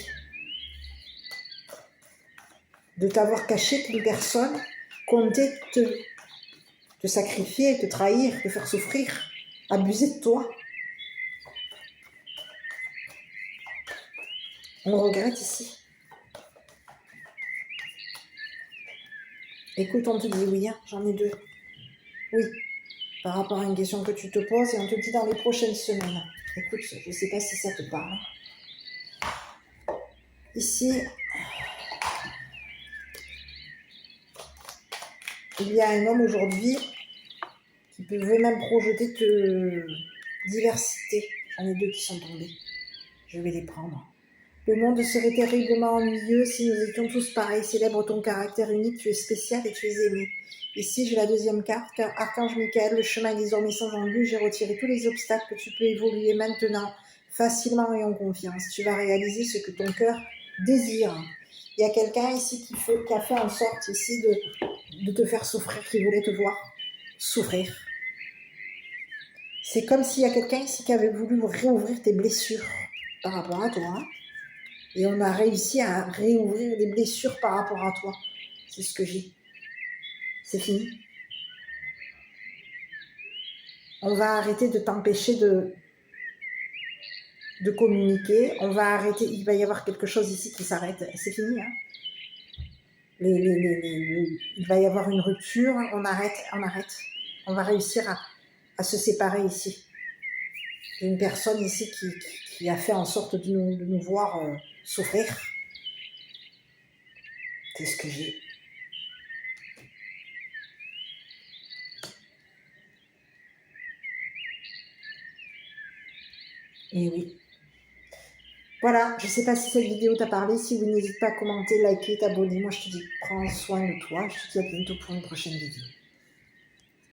de t'avoir caché qu'une personne comptait te sacrifier, te trahir, te faire souffrir, abuser de toi. On regrette ici. Écoute, on te dit oui, hein, j'en ai deux. Oui, par rapport à une question que tu te poses, et on te dit dans les prochaines semaines. Écoute, je ne sais pas si ça te parle. Ici, il y a un homme aujourd'hui qui pouvez même projeter de diversité. J'en ai 2 qui sont tombés. Je vais les prendre. Le monde serait terriblement ennuyeux si nous étions tous pareils. Célèbre ton caractère unique, tu es spécial et tu es aimé. Ici, j'ai la 2e carte. Archange Michael, le chemin est désormais sans embûche. J'ai retiré tous les obstacles. Tu peux évoluer maintenant, facilement et en confiance. Tu vas réaliser ce que ton cœur désire. Il y a quelqu'un ici qui a fait en sorte ici de te faire souffrir, qui voulait te voir souffrir. C'est comme s'il y a quelqu'un ici qui avait voulu réouvrir tes blessures par rapport à toi. Et on a réussi à réouvrir des blessures par rapport à toi. C'est ce que j'ai. C'est fini. On va arrêter de t'empêcher de communiquer. On va arrêter. Il va y avoir quelque chose ici qui s'arrête. C'est fini. Hein. Il va y avoir une rupture. On arrête. On va réussir à se séparer ici. Il y a une personne ici qui a fait en sorte de nous voir souffrir. C'est ce que j'ai. Et oui. Voilà, je ne sais pas si cette vidéo t'a parlé. Si oui, n'hésite pas à commenter, liker, t'abonner. Moi, je te dis, prends soin de toi. Je te dis à bientôt pour une prochaine vidéo.